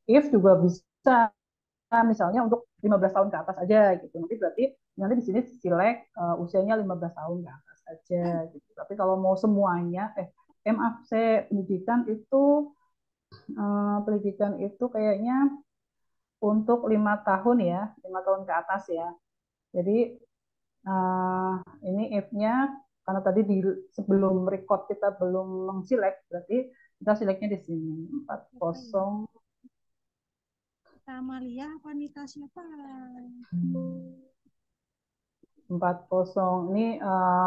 if juga bisa misalnya untuk 15 tahun ke atas aja gitu. Nanti di sini select usianya 15 tahun ke atas aja gitu. Tapi kalau mau semuanya maaf saya pendidikan itu kayaknya untuk 5 tahun ya, 5 tahun ke atas ya. Jadi ini if-nya karena tadi sebelum record kita belum mengselect, berarti kita selectnya di sini 40. Amalia wanita siapa? 40 ini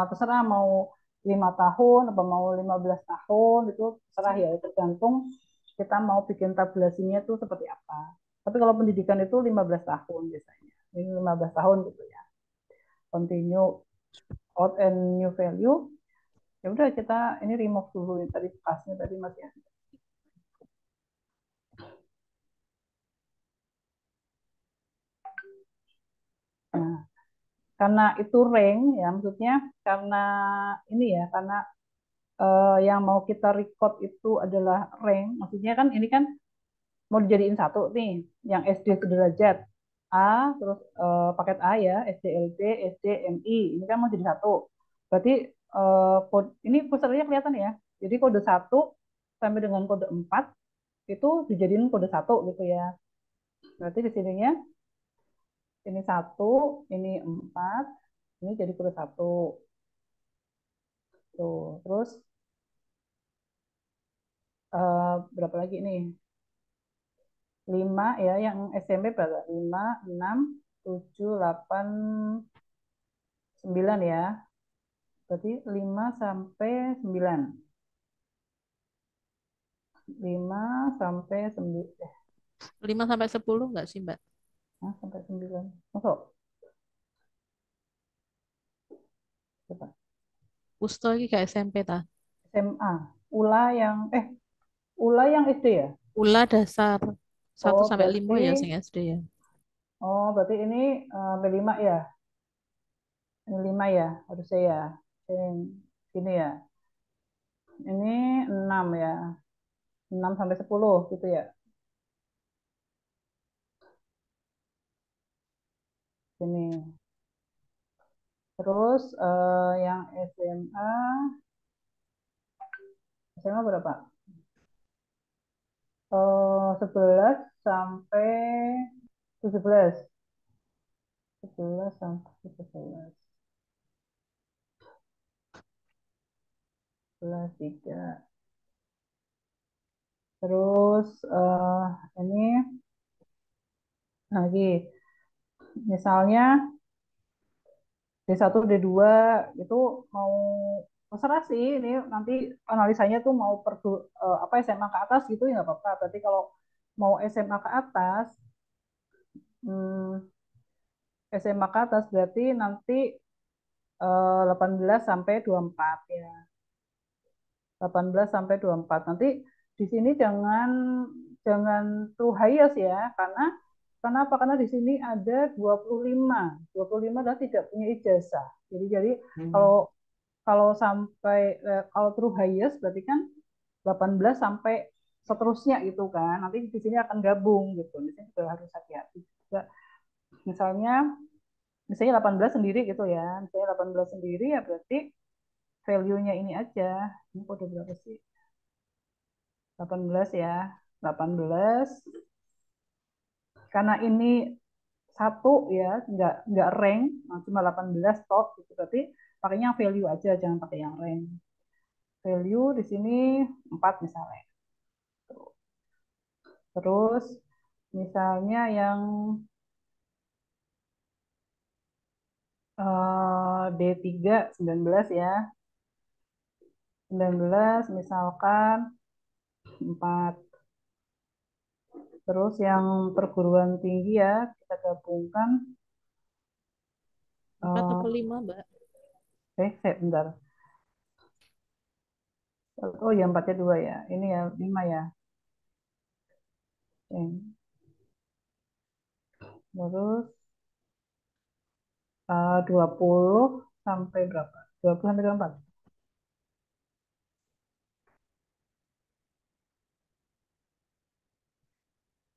terserah mau 5 tahun atau mau 15 tahun itu terserah ya tergantung kita mau bikin tabulasinya itu seperti apa. Tapi kalau pendidikan itu 15 tahun biasanya. Ini 15 tahun gitu ya. Continue out and new value. Ya udah kita ini remove dulu tadi bekasnya tadi masih ada. Nah, karena itu rank ya maksudnya karena ini ya karena yang mau kita record itu adalah rank maksudnya kan ini kan mau dijadiin satu nih yang SD sederajat A terus paket A ya SDLB SDMI ini kan mau jadi satu berarti ini posternya kelihatan ya jadi kode 1 sampai dengan kode 4 itu dijadiin kode 1 gitu ya berarti di sininya ini 1 ini 4 ini jadi kode 1 tuh terus berapa lagi nih 5 ya yang SMP berapa 5 6 7 8 9 ya berarti 5 sampai 9 5 sampai 9 5 sampai 10 enggak sih, Mbak? sampai 9 masuk coba Pusto lagi ke SMP ta? SMA Ula yang SD ya Ula dasar 1 Oh, sampai 5 berarti ya sing SD ya. berarti ini B5 ya. Ini 5 ya, harusnya ya. Ini ya. Ini 6 ya. 6 sampai 10 gitu ya. Ini. Terus yang SMA berapa? 11 sampai 17. 11 sampai 17. 11, 3. Terus ini lagi, misalnya D1, D2 itu mau terserah sih, ini nanti analisanya tuh mau apa SMA ke atas gitu ya nggak apa-apa. Berarti kalau mau SMA ke atas, hmm, SMA ke atas berarti nanti 18 sampai 24 ya. 18 sampai 24. Nanti di sini jangan jangan too highest ya, karena apa? Karena di sini ada 25. 25 adalah tidak punya ijazah. Jadi kalau kalau sampai kalau true highest berarti kan 18 sampai seterusnya itu kan. Nanti di sini akan gabung gitu. Di sini juga harus hati-hati juga. Misalnya misalnya 18 sendiri gitu ya. Misalnya 18 sendiri ya berarti value-nya ini aja. Ini kode berapa sih? 18 ya. 18 karena ini satu ya, nggak rank, cuma 18 top gitu. Berarti pakainya value aja, jangan pakai yang rank. Value di sini 4 misalnya. Terus misalnya yang D3 19 ya. 19 misalkan 4. Terus yang perguruan tinggi ya, kita gabungkan. 4 atau 5, Mbak? Bentar. Oh ya, 4-nya 2 ya. Ini ya, 5 ya. Oke. Terus 20 sampai berapa? 20 sampai 24.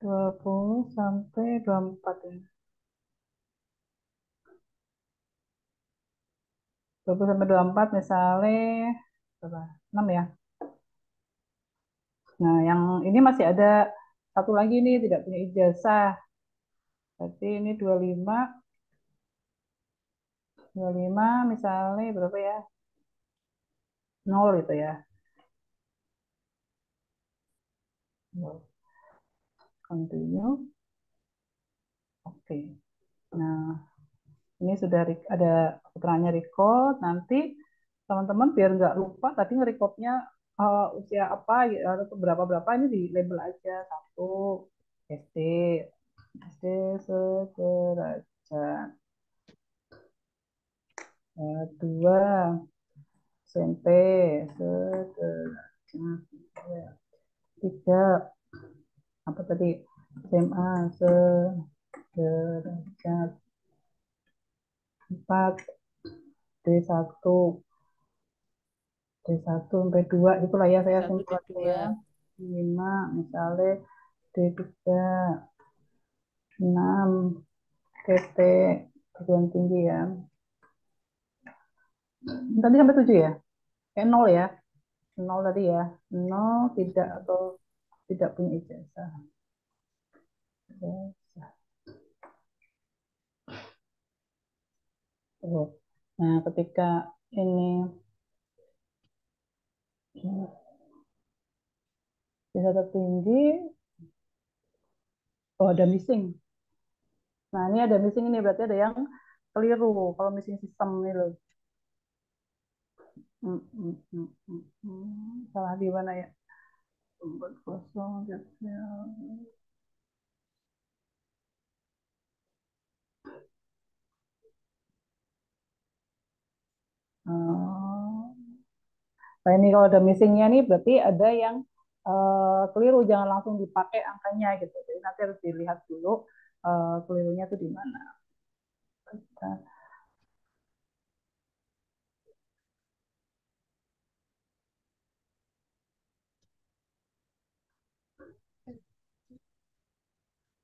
20 sampai 24 ya. 20 sampai 24 misalnya berapa? 6 ya. Nah, yang ini masih ada satu lagi nih tidak punya ijazah. Berarti ini 25 misalnya berapa ya? 0 itu ya. 0. Continue. Oke. Nah, ini sudah ada keterangannya record. Nanti teman-teman biar nggak lupa tadi nge-recordnya usia apa ya, atau berapa-berapa ini di label aja. 1 SD. SD sederajat. 2 SMP sederajat. 3 apa tadi? SMA sederajat. 4 D1 sampai 2 itulah ya saya 1, simpel D2. ya. 5 misalnya D3 6 PT perguruan tinggi ya. Tadi sampai 7 ya? 0 ya. 0 tadi ya. 0 tidak atau tidak punya ijazah. Nah, ketika ini bisa tertinggi, ada missing. Nah, ini ada missing ini berarti ada yang keliru kalau missing sistem ini loh. Salah di mana ya? 40 Nah, ini kalau ada missingnya nih berarti ada yang keliru, jangan langsung dipakai angkanya gitu. Jadi nanti harus dilihat dulu kelirunya itu di mana.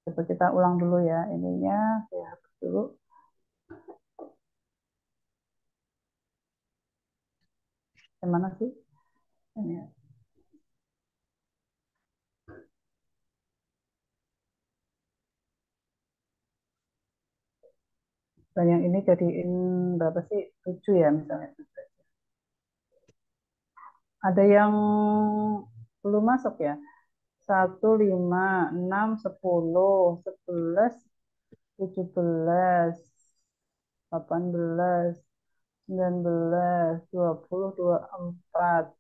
Coba kita ulang dulu ya ininya, saya hapus dulu. Yang mana sih? Ini ya. Dan yang ini jadiin berapa sih? 7 ya misalnya. Ada yang belum masuk ya? 1, 5, 6, 10, 11, 17, 18, 19, 20, 24.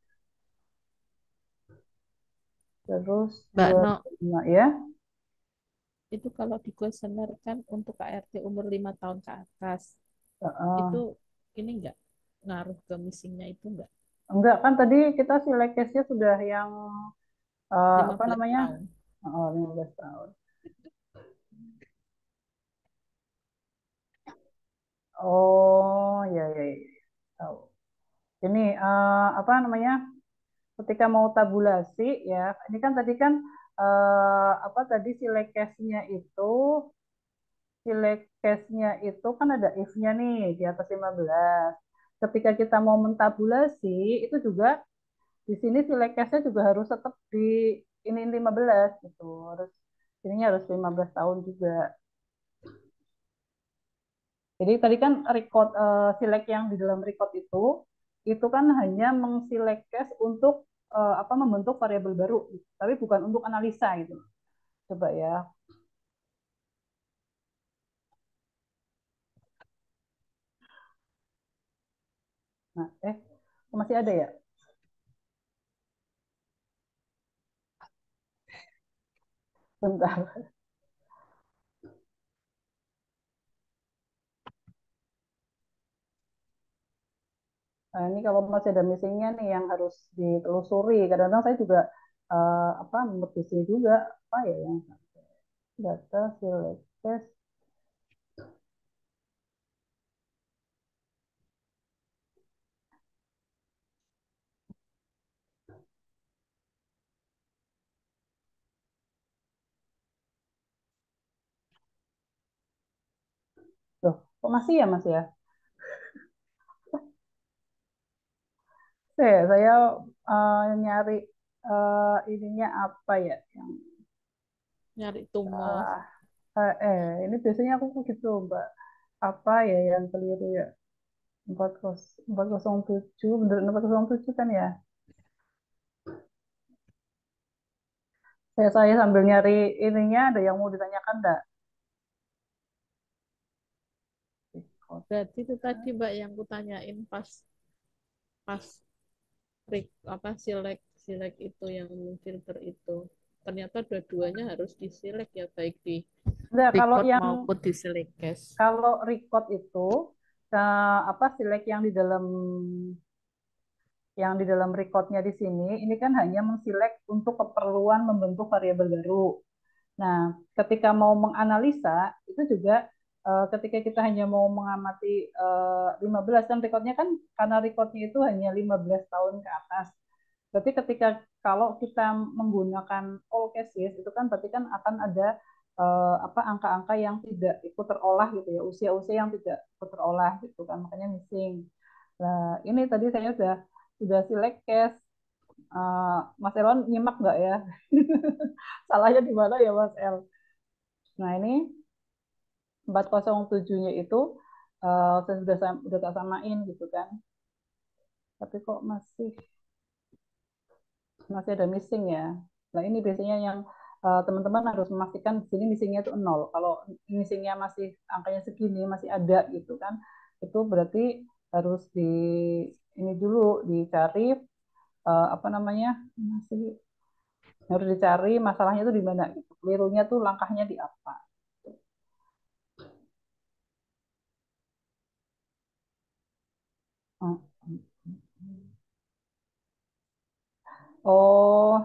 Terus Mbak No, 25 ya. itu kalau di kuesioner kan untuk KRT umur 5 tahun ke atas, Heeh. itu ini enggak ngaruh ke missingnya itu enggak? Enggak, kan tadi kita si lekesnya sudah yang apa 15 namanya? tahun. 15 tahun. Oh, ya ya, ya. Tahu. Ini apa namanya? Ketika mau tabulasi ya, ini kan tadi kan apa tadi si lekesnya itu kan ada if-nya nih di atas 15. Ketika kita mau mentabulasi itu juga di sini si lekesnya juga harus tetap di ini 15 gitu. Harus ininya harus 15 tahun juga. Jadi tadi kan record silek yang di dalam record itu kan hanya mengsilekes untuk apa membentuk variabel baru, tapi bukan untuk analisa gitu. Coba ya. Nah, masih ada ya? Bentar. Nah, ini kalau masih ada missingnya nih yang harus ditelusuri. Kadang-kadang saya juga apa merevisi juga apa ya yang data select test. Loh, kok masih ya Mas ya? Saya nyari ininya apa ya yang Nyari tumor. ah, ini biasanya aku gitu Mbak. Apa ya yang keliru ya? 407, bener 407 kan ya? Saya sambil nyari ininya, ada yang mau ditanyakan enggak? Berarti itu tadi Mbak yang kutanyain pas pas apa silek itu yang filter itu. Ternyata dua-duanya harus disilek ya, baik di Enggak, record maupun di select case. kalau record itu apa silek yang di dalam recordnya di sini ini kan hanya mensilek untuk keperluan membentuk variabel baru. Nah, ketika mau menganalisa itu juga ketika kita hanya mau mengamati 15 kan recordnya kan karena recordnya itu hanya 15 tahun ke atas. Berarti ketika kalau kita menggunakan all cases itu kan berarti kan akan ada apa angka-angka yang tidak ikut terolah gitu ya, usia-usia yang tidak ikut terolah gitu kan, makanya missing. Nah, ini tadi saya sudah select case. Mas Elon nyimak nggak ya? Salahnya di mana ya Mas El? Nah, ini 407-nya itu saya sudah tak samain gitu kan. Tapi kok masih ada missing ya. Nah, ini biasanya yang teman-teman harus memastikan di sini missingnya itu 0. Kalau missingnya masih angkanya segini, masih ada gitu kan. Itu berarti harus ini dulu dicari apa namanya? Masih harus dicari masalahnya itu di mana gitu. Kelirunya tuh langkahnya di apa. Oh,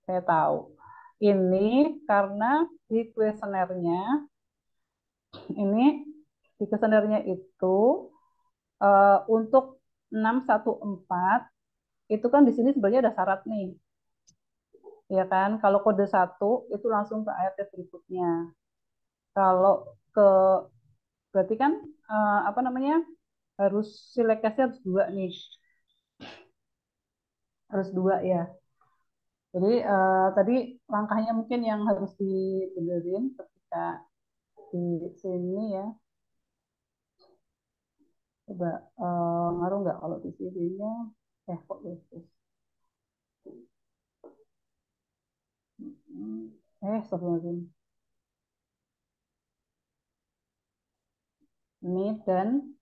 saya tahu. Ini karena di kuesionernya ini di kuesionernya itu untuk 614 itu kan di sini sebenarnya ada syarat nih. Ya kan? Kalau kode 1 itu langsung ke ART berikutnya. Kalau ke berarti kan apa namanya? Harus sileksnya harus 2 nih. Harus 2 ya. Jadi tadi langkahnya mungkin yang harus dibenerin ketika di sini ya. Coba ngaruh nggak kalau di sini-nya? Kok Yesus. Sebelum ini dan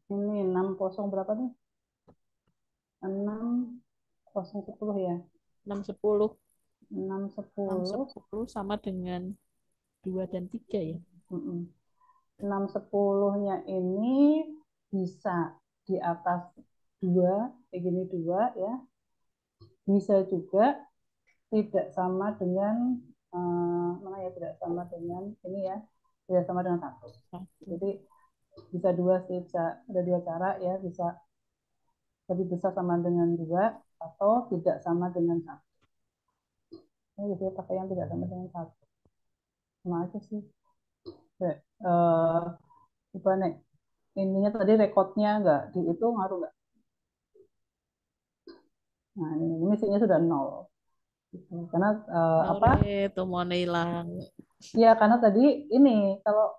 ini 60 berapa nih? 6010 ya. 610. 610 610 sama dengan 2 dan 3 ya. 610-nya ini bisa di atas 2, kayak gini 2 ya. Bisa juga tidak sama dengan mana ya, tidak sama dengan ini ya, tidak sama dengan 1. Jadi bisa 2 sih, bisa ada 2 cara ya, bisa lebih besar sama dengan 2 atau tidak sama dengan 1. Ini bisa pakai yang tidak sama dengan 1. Sama aja sih. Coba nih, ininya tadi rekodnya nggak dihitung, ngaruh nggak? Nah, ini misinya sudah 0. Gitu. Karena apa? Itu mau hilang. Ya, karena tadi ini, kalau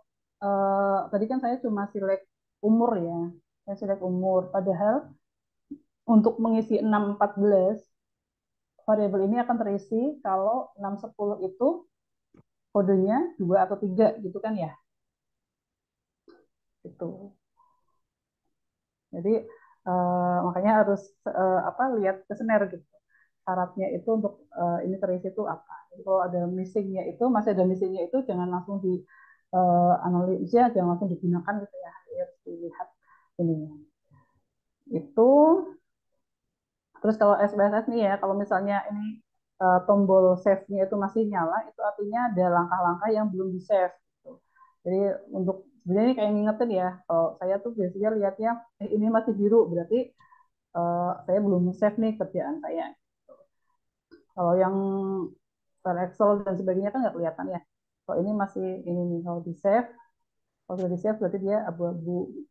tadi kan saya cuma select umur ya. Saya select umur. Padahal untuk mengisi 614, variabel ini akan terisi kalau 610 itu kodenya 2 atau 3 gitu kan ya. Gitu. Jadi makanya harus lihat kuesioner gitu. Syaratnya itu untuk ini terisi itu apa. Jadi kalau ada missingnya itu, masih ada missingnya itu, jangan langsung di analisis, jangan langsung digunakan gitu ya. Harus dilihat ininya. Itu terus kalau SPSS nih ya, kalau misalnya ini tombol save-nya itu masih nyala, itu artinya ada langkah-langkah yang belum di save. Gitu. Jadi untuk sebenarnya kayak ngingetin ya, kalau saya tuh biasanya lihatnya ini masih biru, berarti saya belum save nih kerjaan saya. Kalau yang file Excel dan sebagainya kan nggak kelihatan ya. Kalau ini masih ini nih, kalau di save, kalau sudah di save berarti dia abu-abu.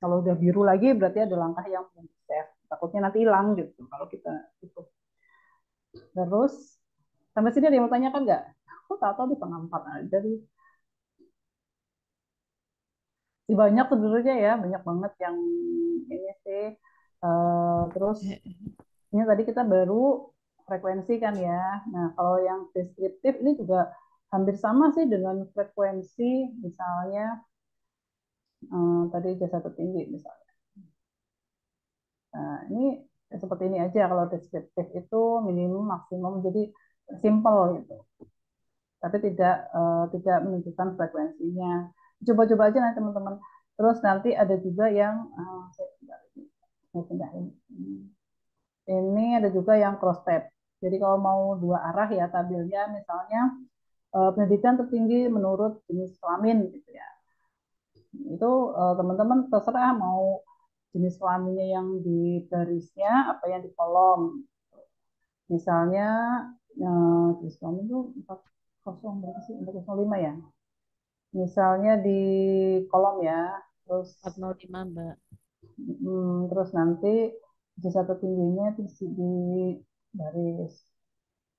Kalau udah biru lagi berarti ada langkah yang belum di save. Takutnya nanti hilang gitu kalau kita tutup. Terus sampai sini ada yang mau tanyakan nggak? Aku tahu di tengah 4 aja nih. Banyak sebenarnya ya, banyak banget yang ini sih. Terus ini tadi kita baru frekuensi kan ya. Nah, kalau yang deskriptif ini juga hampir sama sih dengan frekuensi, misalnya tadi jasa tertinggi misalnya. Nah, ini seperti ini aja kalau deskriptif itu minimum maksimum, jadi simple gitu. Tapi tidak menunjukkan frekuensinya. Coba-coba aja nanti teman-teman. Terus nanti ada juga yang saya pindahin. Ini ada juga yang cross tab. Jadi kalau mau 2 arah ya tabelnya, misalnya pendidikan tertinggi menurut jenis kelamin gitu ya. Itu teman-teman terserah mau jenis kelaminnya yang di barisnya apa yang di kolom. Misalnya jenis kelamin itu 40 berapa sih? 405 ya. Misalnya di kolom ya, terus 405, Mbak. terus nanti jasa tertingginya di baris.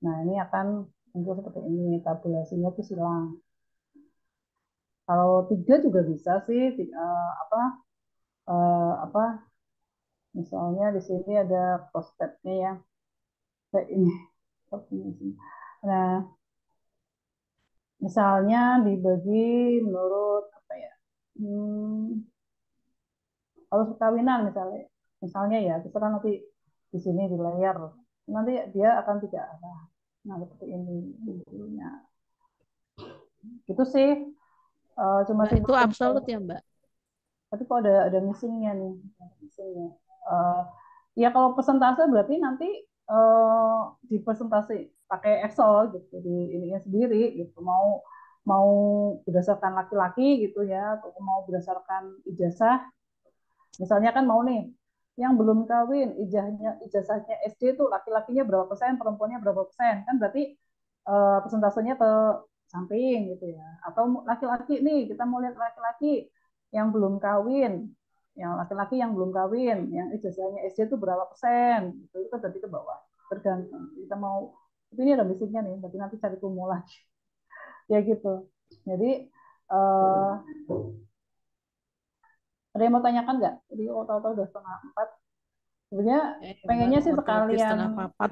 Nah, ini akan muncul seperti ini, tabulasinya itu silang. Kalau 3 juga bisa sih, apa misalnya di sini ada prospeknya ya, kayak ini. Nah, misalnya dibagi menurut apa ya, kalau perkawinan misalnya ya, kita kan nanti di sini di layar, nanti dia akan tidak arah. Nah, seperti ini intinya. Itu sih cuma Mbak, itu absolut ya, Mbak? Tapi kok ada missingnya nih, missingnya. Ya kalau persentase berarti nanti di presentasi pakai Excel gitu di ininya sendiri gitu mau mau berdasarkan laki-laki gitu ya atau mau berdasarkan ijazah. Misalnya kan mau nih yang belum kawin ijazahnya SD itu laki-lakinya berapa persen, perempuannya berapa persen, kan berarti persentasenya ke samping gitu ya. Atau laki-laki nih kita mau lihat laki-laki yang belum kawin, yang laki-laki yang belum kawin, yang ijazahnya SD itu berapa persen, itu kan berarti ke bawah. Tergantung kita mau. Tapi ini ada basicnya nih, berarti nanti cari kumulasi ya gitu. Jadi uh, ada yang mau tanyakan nggak? Jadi kalau tahu-tahu udah setengah 4. Sebenarnya Mbak, pengennya sih lebih-lebih sekalian, setengah papat.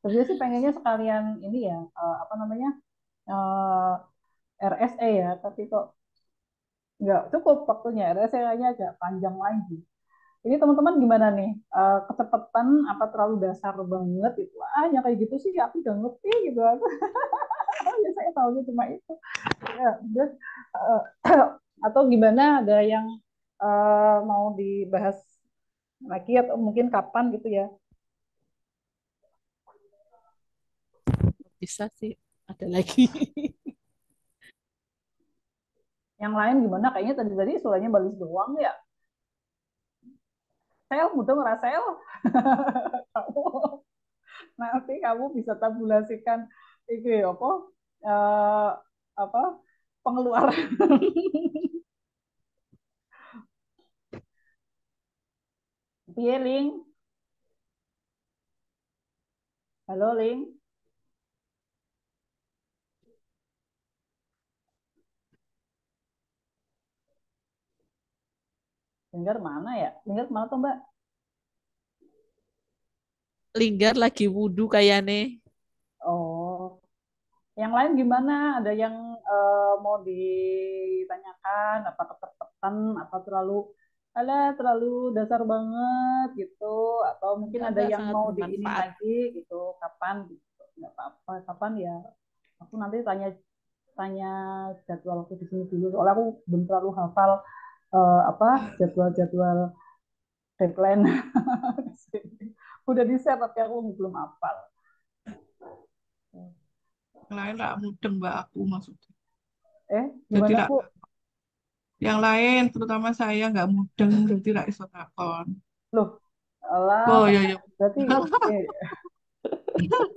sebenarnya sih pengennya sekalian ini ya, apa namanya, uh, RSE ya, tapi kok nggak cukup waktunya. RSE kayaknya agak panjang lagi. Ini teman-teman gimana nih? Kecepatan apa terlalu dasar banget itu? Hanya kayak gitu sih, aku udah ngerti gitu. Ya saya tahunya cuma itu. Ya, udah. Uh, atau gimana? Ada yang mau dibahas lagi atau mungkin kapan gitu ya? Bisa sih, ada lagi. Yang lain gimana? Kayaknya tadi suaranya bagus doang ya. Sel, mudah ngerasel. Kamu nanti kamu bisa tabulasikan itu ya apa? Eh, apa? Pengeluaran. Piye, Ling? Halo, Ling. Dengar mana ya? Dengar mana tuh, Mbak? Linggar lagi wudhu kayaknya. Oh, yang lain gimana? Ada yang mau ditanyakan? Apa kecepatan? Apa terlalu dasar banget gitu? Atau mungkin Enggak, ada Mbak, yang sangat mau diinin bermanfaat. lagi gitu? Kapan? Gitu. Nggak apa-apa. Kapan ya? Aku nanti tanya tanya jadwal aku di sini dulu. Soalnya aku belum terlalu hafal apa jadwal-jadwal deadline. Udah di set tapi aku belum hafal. Yang lain lah mudeng mbak aku maksudnya. Jadi Gimana lah Bu? yang lain terutama saya nggak mudeng jadi lah iso takon. Loh, alah, Oh iya iya. berarti eh,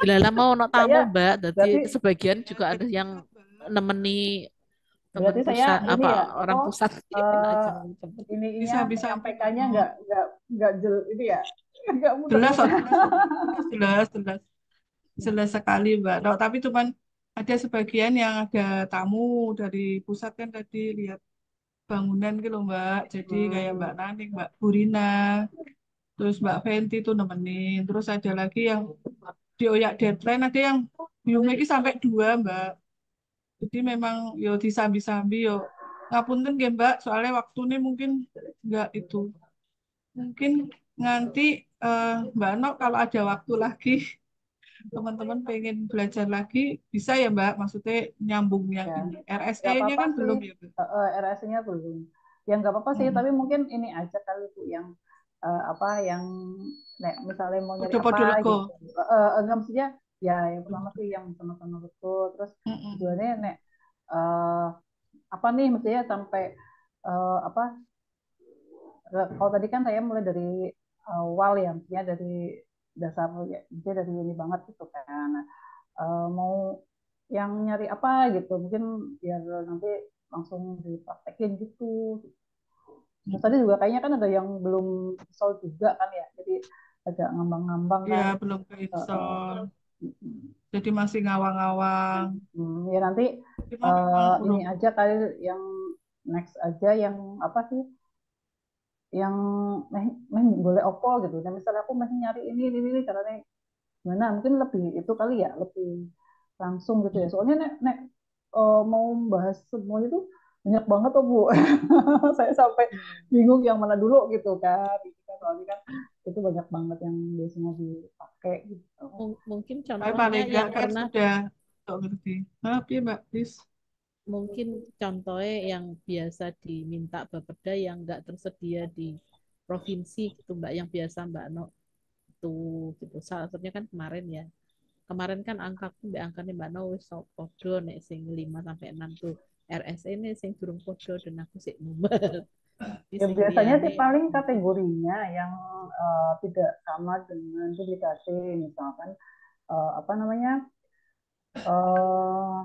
Dilala mau no tamu, saya Mbak. Jadi berarti sebagian juga Saya ada jadi yang apa? nemeni teman berarti saya pusat ini apa ya apa orang pusat enak eh aja ngucapin. ininya Bisa aja menyampaikannya mbak. nggak ini ya nggak Jelas, muter-muter. jelas, jelas. Jelas sekali, Mbak. No, tapi cuman ada sebagian yang ada tamu dari pusat kan tadi lihat bangunan gitu loh, Mbak. Jadi kayak Mbak Hmm. Nanik, Mbak Burina, terus Mbak Fenty tuh nemenin. Terus ada lagi yang dioyak deadline, ada yang biumnya ini sampai 2, Mbak. Jadi memang yo disambi-sambi yo. Ngapunten nggih, Mbak, soalnya waktu ini mungkin nggak itu. Mungkin nanti Mbak Nok kalau ada waktu lagi teman-teman pengen belajar lagi bisa ya Mbak, maksudnya nyambung yang Ya, ini. nggak RSE-nya apa-apa kan sih. belum ya Mbak? RS-nya belum. Ya nggak apa-apa sih, Mm-mm. tapi mungkin ini aja kali Bu yang apa yang misalnya mau nyari apa Podo-podo lego. gitu. Enggak maksudnya ya yang pertama sih yang sama-sama betul, terus Mm-mm. keduanya eh, apa nih maksudnya sampai apa kalau tadi kan saya mulai dari awal ya, maksudnya dari dasar ya, maksudnya dari ini banget gitu kan. Nah, mau yang nyari apa gitu mungkin biar nanti langsung dipraktekin gitu. Terus tadi juga kayaknya kan ada yang belum sold juga kan ya, jadi agak ngambang-ngambang Ya kan. belum Uh, uh, keinstall, jadi masih ngawang-ngawang. ya nanti Cuma memang ini belum. aja kali yang next aja yang apa sih yang boleh opo gitu. Dan misalnya aku masih nyari ini caranya gimana, mungkin lebih itu kali ya, lebih langsung gitu ya. Soalnya nek mau bahas semua itu banyak banget tuh Bu. Saya sampai bingung yang mana dulu gitu kan. Gitu kan. Soalnya kan itu banyak banget yang biasanya dipakai gitu. Mungkin Tapi contohnya paling enggak yang kan pernah sudah ngerti. Tapi Mbak, please. mungkin contohnya yang biasa diminta Bapeda yang nggak tersedia di provinsi gitu Mbak, yang biasa Mbak No itu gitu. Salah satunya kan kemarin ya. Kemarin kan angkaku mbak angkanya Mbak No wis podo nek sing 5 sampai 6 tuh RSE ini sing durung podo dan aku sik mumet. Di Ya sing biasanya liyane sih paling kategorinya yang tidak sama dengan publikasi, misalkan apa namanya, eh,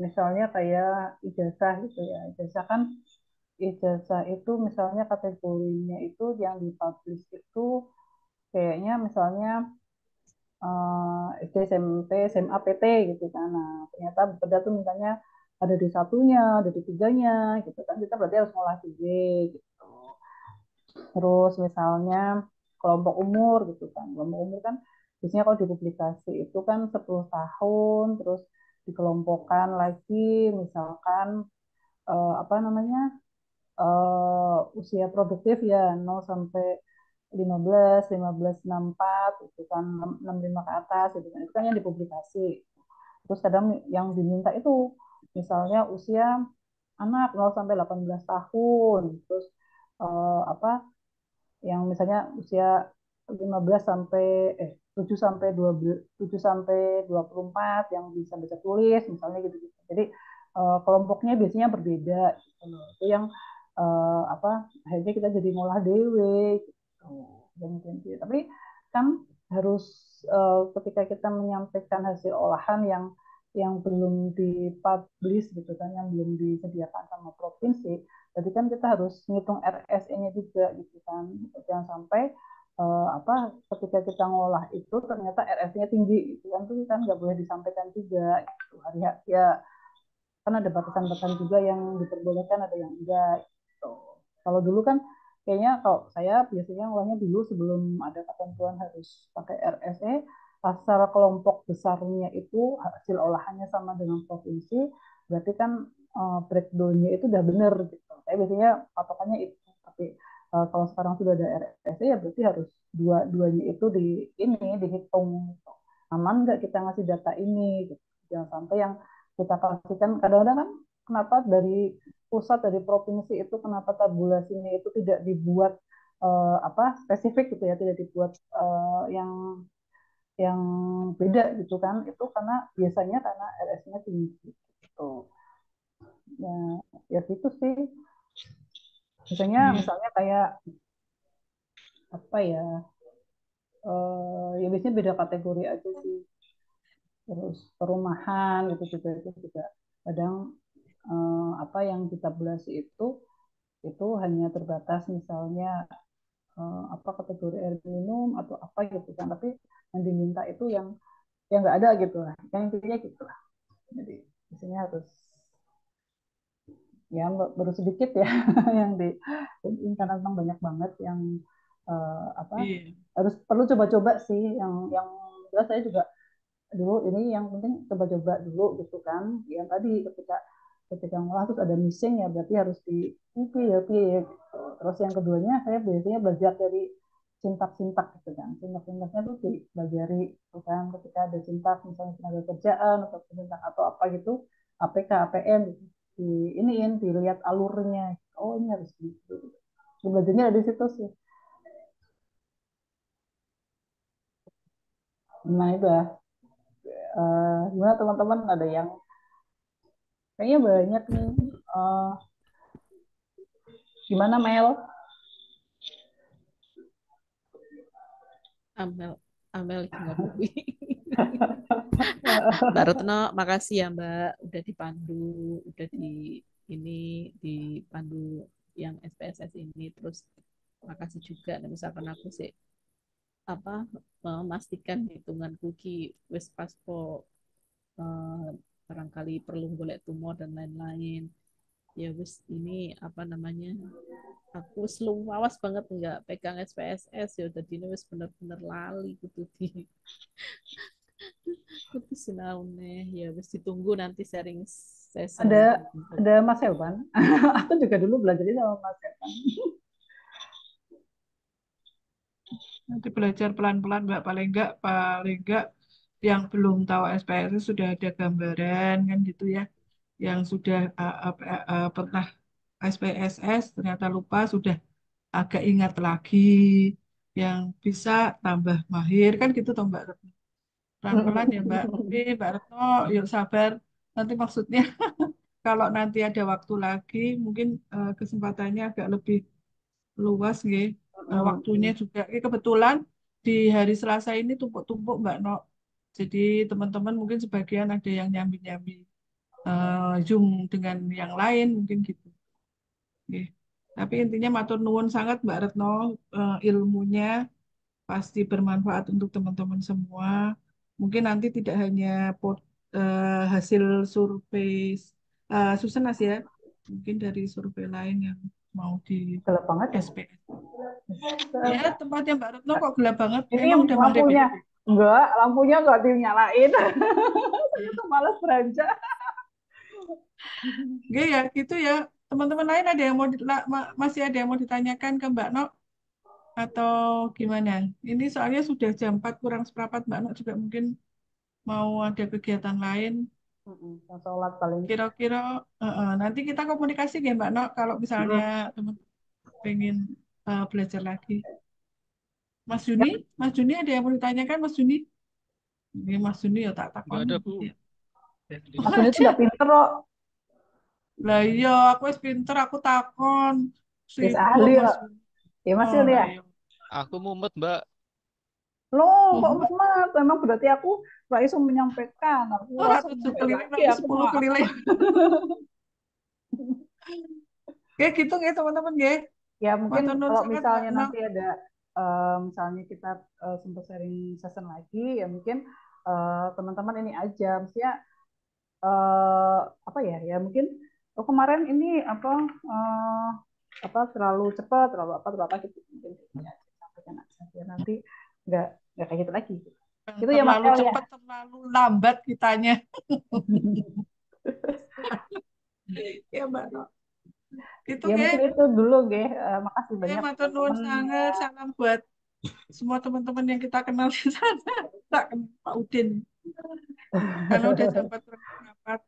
misalnya kayak ijazah gitu ya. Ijazah kan, ijazah itu misalnya kategorinya itu yang dipublish itu kayaknya misalnya SD, SMP, SMA, PT gitu kan. Nah, ternyata berbeda tuh misalnya ada di satunya, ada di tiganya gitu kan. Kita berarti harus ngolah tiga gitu. Terus misalnya kelompok umur gitu kan. Kelompok umur kan biasanya kalau di publikasi itu kan 10 tahun, terus dikelompokkan lagi misalkan apa namanya, usia produktif ya 0 sampai 15, 15, 64 itu kan 65 ke atas gitu kan. Itu kan yang dipublikasi. Terus kadang yang diminta itu misalnya usia anak 0 sampai 18 tahun. Terus apa yang misalnya usia 15 sampai 7 sampai 12, 7 sampai 24 yang bisa baca tulis misalnya gitu, gitu. Jadi kelompoknya biasanya berbeda gitu loh. Itu yang apa akhirnya kita jadi ngolah dewe gitu. Tapi kan harus ketika kita menyampaikan hasil olahan yang belum dipublish gitu kan, yang belum disediakan sama provinsi, jadi kan kita harus ngitung RSE-nya juga gitu kan. Jangan sampai apa ketika kita ngolah itu ternyata RSE-nya tinggi gitu kan, itu kan nggak boleh disampaikan juga gitu. Hari ya kan ada batasan-batasan juga yang diperbolehkan, ada yang enggak gitu. Kalau dulu kan kayaknya kalau saya biasanya ngolahnya dulu sebelum ada ketentuan harus pakai RSE, asal kelompok besarnya itu hasil olahannya sama dengan provinsi, berarti kan breakdown-nya itu udah benar gitu. Saya biasanya patokannya itu. Tapi kalau sekarang sudah ada RSE ya berarti harus dua-duanya itu dihitung gitu. Aman nggak kita ngasih data ini gitu. Jangan sampai yang kita kasihkan kadang-kadang kan kenapa dari pusat, dari provinsi itu kenapa tabulasinya itu tidak dibuat apa spesifik gitu ya, tidak dibuat yang beda gitu kan, itu karena biasanya karena RS-nya tinggi gitu ya. Ya gitu sih biasanya, misalnya kayak apa ya, ya biasanya beda kategori aja sih. Terus perumahan gitu juga, itu juga kadang apa yang ditabulasi itu hanya terbatas misalnya apa kategori air minum atau apa gitu kan, tapi yang diminta itu yang nggak ada gitu lah, yang intinya gitu lah. Jadi biasanya harus ya baru sedikit ya yang di ini karena memang banyak banget yang apa harus perlu coba-coba sih, yang jelas saya juga dulu ini yang penting coba-coba dulu gitu kan. Yang tadi ketika ngolah terus ada missing ya berarti harus di ya gitu. Terus yang keduanya saya biasanya belajar dari sintak-sintak gitu kan. Sintak-sintaknya tuh dipelajari gitu kan, ketika ada sintak misalnya tenaga kerjaan atau sintak atau apa gitu, APK APM gitu. Di iniin dilihat alurnya, oh ini harus gitu. Belajarnya dari situ sih. Nah itu ya, gimana teman-teman, ada yang kayaknya banyak nih. Gimana Mel? Amel Amel ngopi. Mbak Retno, makasih ya Mbak udah dipandu, udah ini dipandu yang SPSS ini. Terus makasih juga nih, misalkan aku sih apa memastikan hitungan kuki wis pas kok, barangkali perlu golek tumor dan lain-lain. Ya wis ini apa namanya? Aku selalu awas banget nggak pegang SPSS ya, jadi ini wis bener-bener lali gitu di itu sinau nih ya wis ditunggu nanti sharing session Ada untuk ada Mas Elvan. Aku juga dulu belajar sama Mas Elvan. Nanti belajar pelan-pelan Mbak, paling enggak yang belum tahu SPSS sudah ada gambaran kan gitu ya. Yang sudah pernah SPSS ternyata lupa, sudah agak ingat lagi. yang bisa tambah mahir kan gitu toh Mbak Retno. Pelan-pelan ya Mbak. Mbak Retno, yuk sabar. Nanti maksudnya kalau nanti ada waktu lagi, mungkin kesempatannya agak lebih luas nggih. Waktunya juga. Kebetulan di hari Selasa ini tumpuk-tumpuk Mbak No. Jadi teman-teman mungkin sebagian ada yang nyambi-nyambi Zoom dengan yang lain mungkin gitu. Nggih. Tapi intinya matur nuwun sangat Mbak Retno, ilmunya pasti bermanfaat untuk teman-teman semua. Mungkin nanti tidak hanya hasil survei Susenas ya, mungkin dari survei lain yang mau di Gelap banget ya. SPS. Ya, tempatnya Mbak Retno kok gelap banget. Ini Emang udah maghrib lampunya. ya? Enggak, lampunya enggak dinyalain. Saya tuh malas beranjak. Oke ya, gitu ya. Teman-teman lain ada yang mau masih ada yang mau ditanyakan ke Mbak Nok atau gimana? Ini soalnya sudah jam 4 kurang seperempat, Mbak Nok juga mungkin mau ada kegiatan lain. Sholat paling. Kira-kira nanti kita komunikasi ya Mbak Nok kalau misalnya teman-teman pengen belajar lagi. Mas Juni ada yang mau ditanyakan Mas Juni? Ini Mas Juni ya tak takon. Nggak ada, Bu. Mas Juni tuh nggak pinter kok. Lah iya, aku wis pinter, aku takon. Wis ahli Mas kok. Ya Mas Juni ya. Aku mumet, Mbak. Loh, kok mumet? Memang berarti aku nggak bisa menyampaikan. Aku langsung 7 keliling, lagi, aku 10 keliling. Kayak gitu ya teman-teman ya. Ya mungkin Matur nuwun kalau sangat, misalnya Mbak nanti ada misalnya kita sempat sharing session lagi, ya mungkin teman-teman ini aja, maksudnya apa ya? Ya mungkin kemarin ini apa terlalu cepat, terlalu apa gitu, mungkin ya, sampaikan aja nanti nggak kayak gitu lagi. Itu ya Mas terlalu El, cepat, terlalu lambat kitanya. Ya Mbak Nok. Gitu ya. ya. Mungkin itu dulu nggih. Makasih Ya, banyak matur nuwun sangat, salam buat semua teman-teman yang kita kenal di sana. Tak kenal Pak Udin. Karena udah sempat rapat.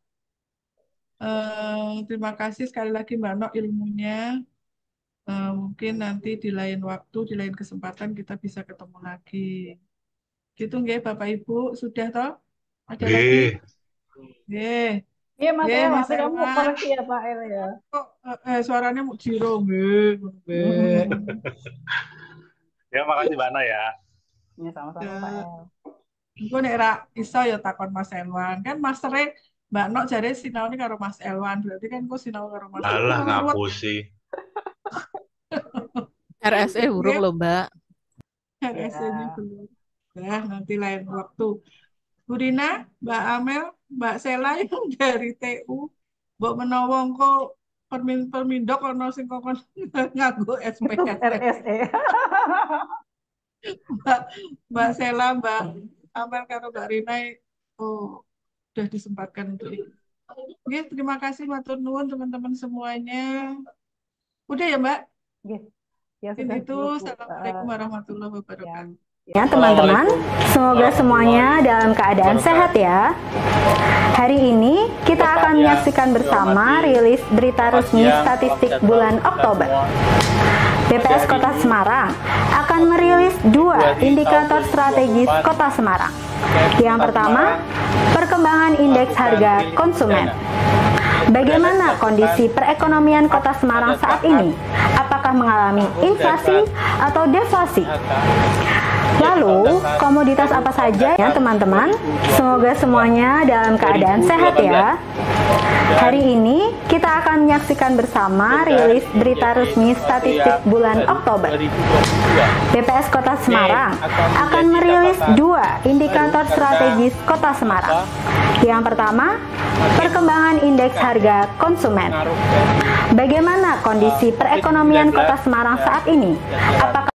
Terima kasih sekali lagi Mbak Nok ilmunya. Mungkin nanti di lain waktu, di lain kesempatan kita bisa ketemu lagi. Gitu nggih Bapak Ibu, sudah toh? Ada lagi? Nggih. Iya Mas El, Mas nanti kamu Elwan. koreksi ya Pak El ya. Kok suaranya mau jiro nggih. Ya, makasih Mbak No ya. Ya sama-sama Pak El. Engko nek ra iso ya takon Mas Elwan. Kan mastere Mbak Nok jare sinaune karo Mas Elwan. Berarti kan kok sinau karo Mas Alah, Elwan. ngapusi. RSE urung loh Mbak. RSE-nya belum. Nah, nanti lain waktu. Bu Rina, Mbak Amel, Mbak Sela yang dari TU, Mbak menawa engko permindok ana sing kok nganggo SPS. RSE. Mbak Sela, Mbak Amel karo Mbak Rina sudah disempatkan untuk itu. Oke, terima kasih matur nuwun teman-teman semuanya. Udah ya Mbak? Ya, sudah itu. Assalamualaikum warahmatullahi wabarakatuh. Ya teman-teman, semoga semuanya dalam keadaan sehat ya. Hari ini kita akan menyaksikan bersama rilis berita resmi statistik bulan Oktober. BPS Kota Semarang akan merilis 2 indikator strategis Kota Semarang. Yang pertama, perkembangan indeks harga konsumen. Bagaimana kondisi perekonomian Kota Semarang saat ini? Apakah mengalami inflasi atau deflasi? Lalu, komoditas apa saja ya teman-teman? Semoga semuanya dalam keadaan sehat ya. Hari ini kita akan menyaksikan bersama rilis berita resmi statistik bulan Oktober. BPS Kota Semarang akan merilis 2 indikator strategis Kota Semarang. Yang pertama, perkembangan indeks harga konsumen. Bagaimana kondisi perekonomian Kota Semarang saat ini? Apakah